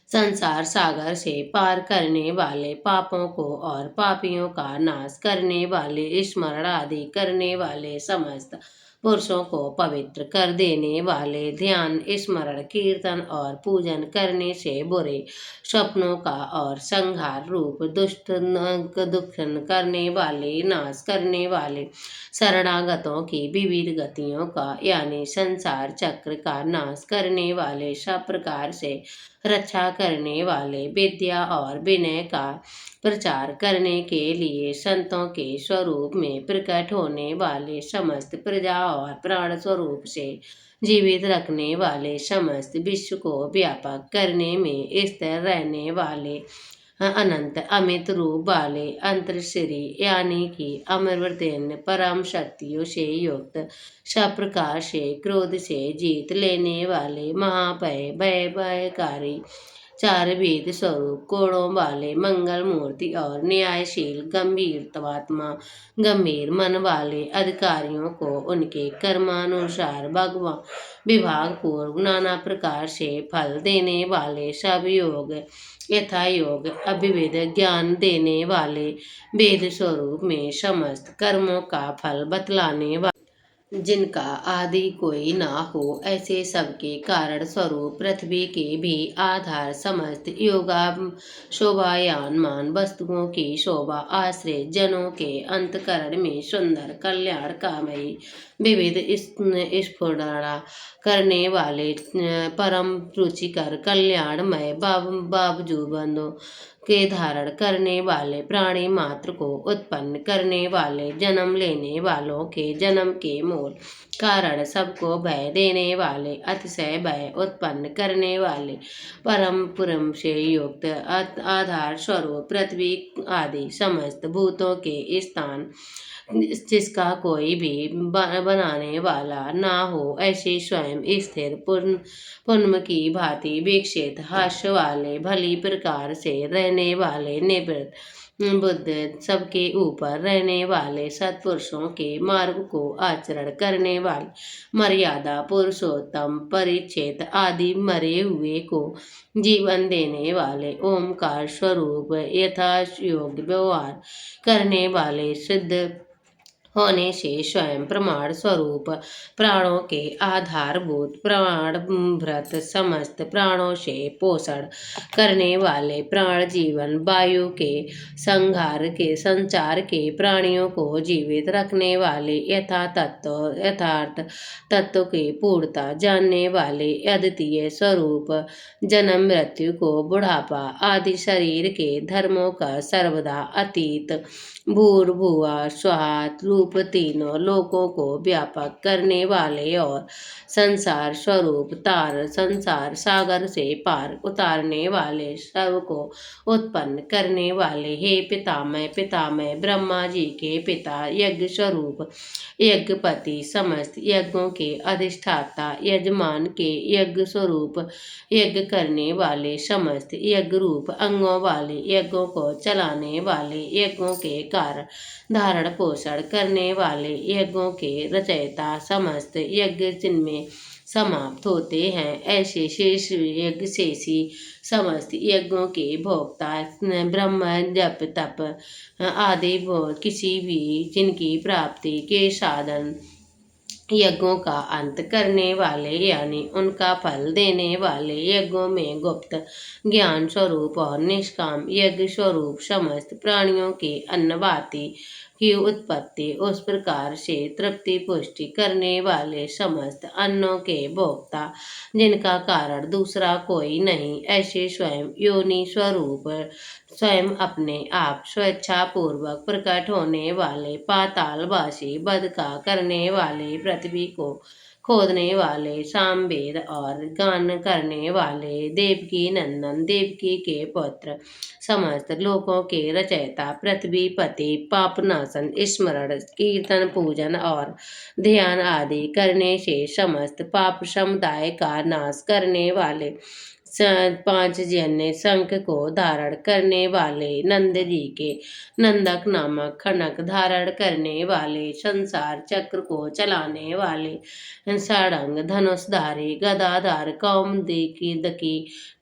A: संसार सागर से पार करने वाले, पापों को और पापियों का नाश करने वाले, स्मरण आदि करने वाले, समस्त पुरुषों को पवित्र कर देने वाले, ध्यान स्मरण कीर्तन और पूजन करने से बुरे स्वप्नों का और संहार रूप दुष्ट दुखन करने वाले, नाश करने वाले, शरणागतों की विविध गतियों का यानी संसार चक्र का नाश करने वाले, सब प्रकार से रक्षा करने वाले, विद्या और विनय का प्रचार करने के लिए संतों के स्वरूप में प्रकट होने वाले, समस्त प्रजा और प्राण स्वरूप से जीवित रखने वाले, समस्त विश्व को व्यापक करने में स्थिर रहने वाले, अनंत अमित रूप वाले अंतर्श्री यानी कि अमरवर्तेन परम शक्तियों से युक्त, सब प्रकार से क्रोध से जीत लेने वाले, महाभय भय भयकारी, चार वेद स्वरूप कोणों वाले, मंगल मूर्ति और न्यायशील गंभीरत्वात्मा, गंभीर मन वाले अधिकारियों को उनके कर्मानुसार भगवान विभाग पूर्व नाना प्रकार से फल देने वाले, सब योग यथा योग अभिवेद ज्ञान देने वाले, वेद स्वरूप में समस्त कर्मों का फल बतलाने वाले, जिनका आदि कोई ना हो, ऐसे सबके कारण स्वरूप पृथ्वी के भी आधार, समस्त योगा शोभायानमान वस्तुओं की शोभा आश्रय, जनों के अंतकरण में सुंदर कल्याण कामयी, विविध स्फुरणा करने वाले, परम रुचिकर कल्याणमय बावजूबंदों के धारण करने वाले, प्राणी मात्र को उत्पन्न करने वाले, जन्म लेने वालों के जन्म के मूल कारण, सबको भय देने वाले, अतिशय भय उत्पन्न करने वाले, परम पुरम से युक्त आधार स्वरूप पृथ्वी आदि समस्त भूतों के स्थान, जिसका कोई भी बनाने वाला ना हो, ऐसे स्वयं स्थिर पुण्य की भांति विकसित हास्य वाले, भली प्रकार से रहने वाले, निवृत्त बुद्ध, सबके ऊपर रहने वाले, सत्पुरुषों के मार्ग को आचरण करने वाले, मर्यादा पुरुषोत्तम, परिच्छेद आदि मरे हुए को जीवन देने वाले, ओमकार स्वरूप यथा योग्य व्यवहार करने वाले, सिद्ध होने से स्वयं प्रमाण स्वरूप, प्राणों के आधारभूत, प्राण भ्रत, समस्त प्राणों से पोषण करने वाले, प्राण जीवन वायु के संहार के संचार के, प्राणियों को जीवित रखने वाले, यथा तत्व यथार्थ तत्व की पूर्णता जानने वाले, अद्वितीय स्वरूप, जन्म मृत्यु को बुढ़ापा आदि शरीर के धर्मों का सर्वदा अतीत, भूर्भुवा स्वाहा रूप, तीनों लोकों को व्यापक करने वाले और संसार स्वरूप तार, संसार सागर से पार उतारने वाले, सबको उत्पन्न करने वाले, हे पितामह पितामह ब्रह्मा जी के पिता, यज्ञ स्वरूप यज्ञपति, समस्त यज्ञों के अधिष्ठाता, यजमान के यज्ञ स्वरूप यज्ञ करने वाले, समस्त यज्ञ रूप अंगों वाले, यज्ञों को चलाने वाले, यज्ञों के कारण धारण पोषण करने वाले, यज्ञों के रचयिता, समस्त यज्ञ जिनमें समाप्त होते हैं, ऐसे शेष यज्ञ शेषी, समस्त यज्ञों के भोक्ता, ब्रह्म जप तप आदि किसी भी जिनकी प्राप्ति के साधन, यज्ञों का अंत करने वाले यानी उनका फल देने वाले, यज्ञों में गुप्त ज्ञान स्वरूप और निष्काम यज्ञ स्वरूप, समस्त प्राणियों के अन्नवाति की उत्पत्ति, उस प्रकार से तृप्ति पुष्टि करने वाले, समस्त अन्नों के भोक्ता, जिनका कारण दूसरा कोई नहीं, ऐसे स्वयं योनि स्वरूप, स्वयं अपने आप स्वेच्छा पूर्वक प्रकट होने वाले, पातालवासी, बध का करने वाले, पृथ्वी को खोदने वाले, सामवेद और गान करने वाले, देवकी नंदन, देवकी के पुत्र, समस्त लोकों के रचयिता, पृथ्वी पति, पापनाशन, स्मरण कीर्तन पूजन और ध्यान आदि करने से समस्त पाप समुदाय का नाश करने वाले, पांच जन्य शंख को धारण करने वाले, नंद जी के नंदक नामक खनक धारण करने वाले, संसार चक्र को चलाने वाले, सारंग धनुषधारी, गदाधार, कौमुदकी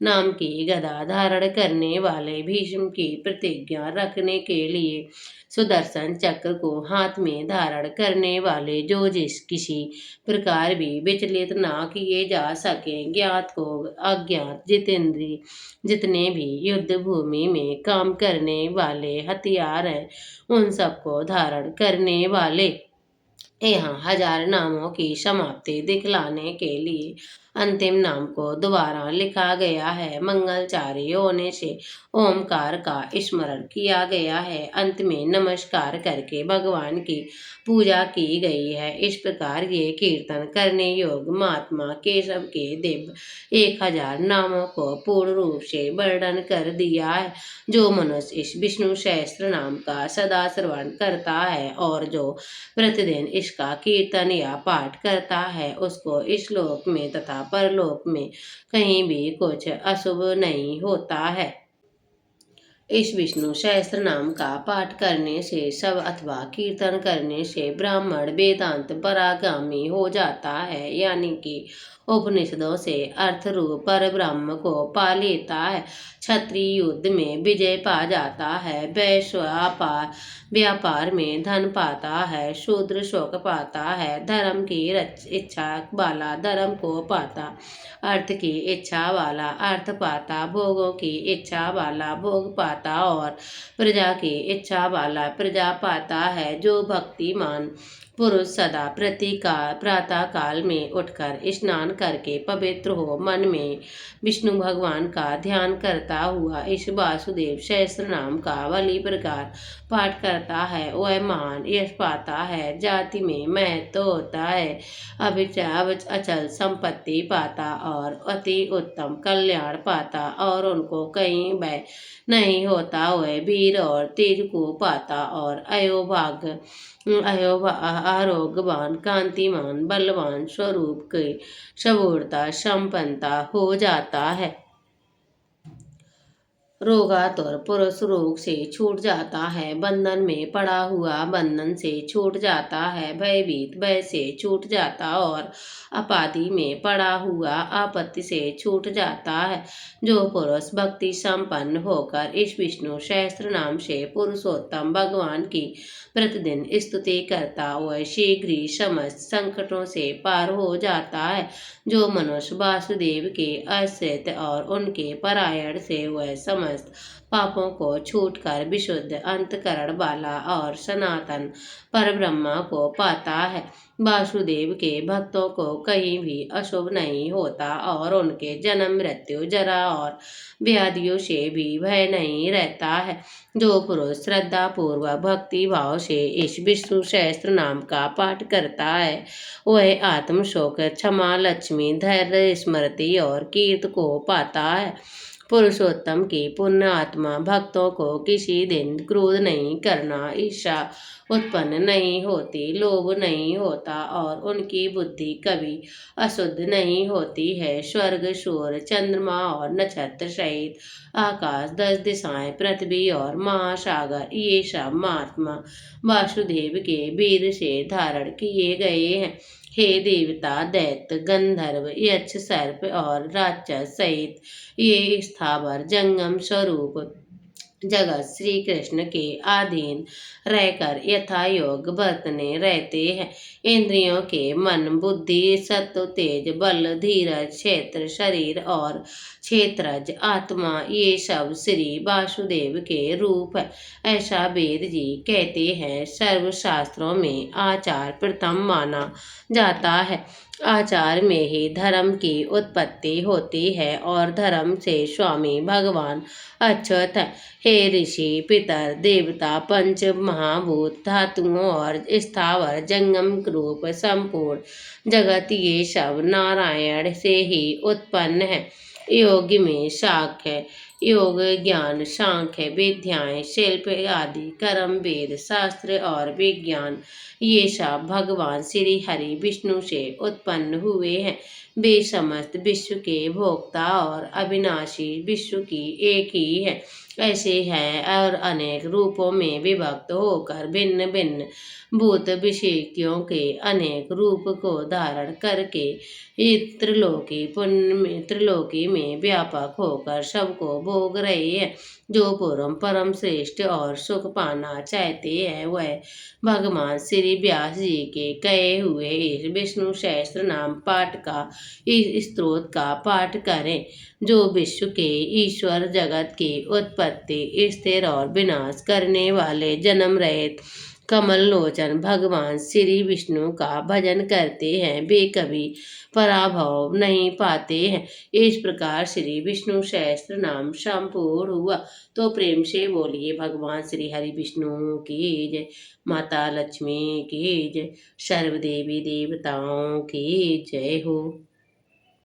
A: नाम की गदा धारण करने वाले, भीष्म की प्रतिज्ञा रखने के लिए सुदर्शन चक्र को हाथ में धारण करने वाले, जो जिस किसी प्रकार भी विचलित ना किए जा सके, ज्ञात को अज्ञात, जितेंद्रिय, जितने भी युद्ध भूमि में काम करने वाले हथियार हैं, उन सबको धारण करने वाले, यहाँ हजार नामों की समाप्ति दिखलाने के लिए अंतिम नाम को दोबारा लिखा गया है। मंगलचारी होने से ओमकार का स्मरण किया गया है। अंत में नमस्कार करके भगवान की पूजा की गई है। इस प्रकार ये कीर्तन करने योग्य महात्मा केशव के दिव्य 1000 नामों को पूर्ण रूप से वर्णन कर दिया है। जो मनुष्य इस विष्णु सहस्त्र नाम का सदा श्रवण करता है और जो प्रतिदिन इसका कीर्तन या पाठ करता है, उसको इस लोक में तथा परलोक में कहीं भी कुछ अशुभ नहीं होता है। इस विष्णु सहस्त्र नाम का पाठ करने से सब अथवा कीर्तन करने से ब्राह्मण वेदांत परागामी हो जाता है, यानी कि उपनिषदों से अर्थ रूप पर ब्रह्म को पा लेता है। क्षत्रिय युद्ध में विजय पा जाता है। वैश्य व्यापार में धन पाता है। शूद्र शोक पाता है। धर्म की इच्छा वाला धर्म को पाता, अर्थ की इच्छा वाला अर्थ पाता, भोगों की इच्छा वाला भोग पाता और प्रजा की इच्छा वाला प्रजा पाता है। जो भक्तिमान पुरुष सदा प्रातः काल में उठकर स्नान करके पवित्र हो मन में विष्णु भगवान का ध्यान करता हुआ इस वासुदेव सहस्त्र नाम का भली प्रकार पाठ करता है, वह महान यश पाता है। जाति में महत्व होता है, अचल संपत्ति पाता और अति उत्तम कल्याण पाता और उनको कहीं भय नहीं होता। वह वीर और तेज को पाता और आरोग्यवान कांतिमान बलवान स्वरूप की सबूरता संपन्नता हो जाता है। रोगातुर पुरुष रोग से छूट जाता है। बंधन में पड़ा हुआ बंधन से छूट जाता है। भयभीत भय से छूट जाता और आपाति में पड़ा हुआ आपत्ति से छूट जाता है। जो पुरुष भक्ति संपन्न होकर इस विष्णु सहस्त्र नाम से पुरुषोत्तम भगवान की प्रतिदिन स्तुति करता, वह शीघ्र ही समस्त संकटों से पार हो जाता है। जो मनुष्य वासुदेव के आश्रित और उनके परायण से वह समस्त पापों को छूटकर विशुद्ध अंतकरण वाला और सनातन परब्रह्मा को पाता है। वासुदेव के भक्तों को कहीं भी अशुभ नहीं होता और उनके जन्म मृत्यु जरा और व्याधियों से भी भय नहीं रहता है। जो पुरुष श्रद्धा पूर्वक भक्ति भाव से इस विष्णु सहस्त्र नाम का पाठ करता है, वह आत्म शोक क्षमा लक्ष्मी धैर्य स्मृति और कीर्त को पाता है। पुरुषोत्तम की पुण्य आत्मा भक्तों को किसी दिन क्रोध नहीं करना, ईर्षा उत्पन्न नहीं होती, लोभ नहीं होता और उनकी बुद्धि कभी अशुद्ध नहीं होती है। स्वर्ग सूर्य चंद्रमा और नक्षत्र सहित आकाश 10 दिशाएं पृथ्वी और महासागर ये सब महात्मा वासुदेव के वीर से धारण किए गए हैं। हे देवता दैत्य गंधर्व यक्ष सर्प और राक्षस सहित ये स्थावर जंगम स्वरूप जगत श्री कृष्ण के अधीन रहकर यथा योग बरतने रहते हैं। इंद्रियों के मन बुद्धि सत्व तेज बल धीरज क्षेत्र शरीर और क्षेत्रज आत्मा ये सब श्री वासुदेव के रूप है, ऐसा वेद जी कहते हैं। सर्व शास्त्रों में आचार प्रथम माना जाता है। आचार में ही धर्म की उत्पत्ति होती है और धर्म से स्वामी भगवान अच्युत है। हे ऋषि पितर देवता पंच महाभूत धातुओं और स्थावर जंगम रूप संपूर्ण जगत ये सब नारायण से ही उत्पन्न है। योग में शाख्य योग ज्ञान सांख्य विद्याएं शिल्प आदि कर्म वेद शास्त्र और विज्ञान ये सब भगवान श्री हरि विष्णु से उत्पन्न हुए हैं। वे समस्त विश्व के भोक्ता और अविनाशी विश्व की एक ही है। ऐसे हैं और अनेक रूपों में विभक्त होकर भिन्न भिन्न भूत विषयों के अनेक रूप को धारण करके त्रिलोकी में व्यापक होकर सबको भोग रहे हैं। जो परम श्रेष्ठ और सुख पाना चाहते हैं, वह भगवान श्री व्यास जी के कहे हुए इस विष्णु सहस्त्र नाम पाठ का इस स्तोत्र का पाठ करें। जो विश्व के ईश्वर जगत की उत्पत्ति स्थिर और विनाश करने वाले जन्म रहित कमल लोचन भगवान श्री विष्णु का भजन करते हैं, वे कभी पराभव नहीं पाते हैं। इस प्रकार श्री विष्णु सहस्त्र नाम संपूर्ण हुआ। तो प्रेम से बोलिए भगवान श्री हरि विष्णु की जय, माता लक्ष्मी की जय, सर्व देवी देवताओं की जय हो।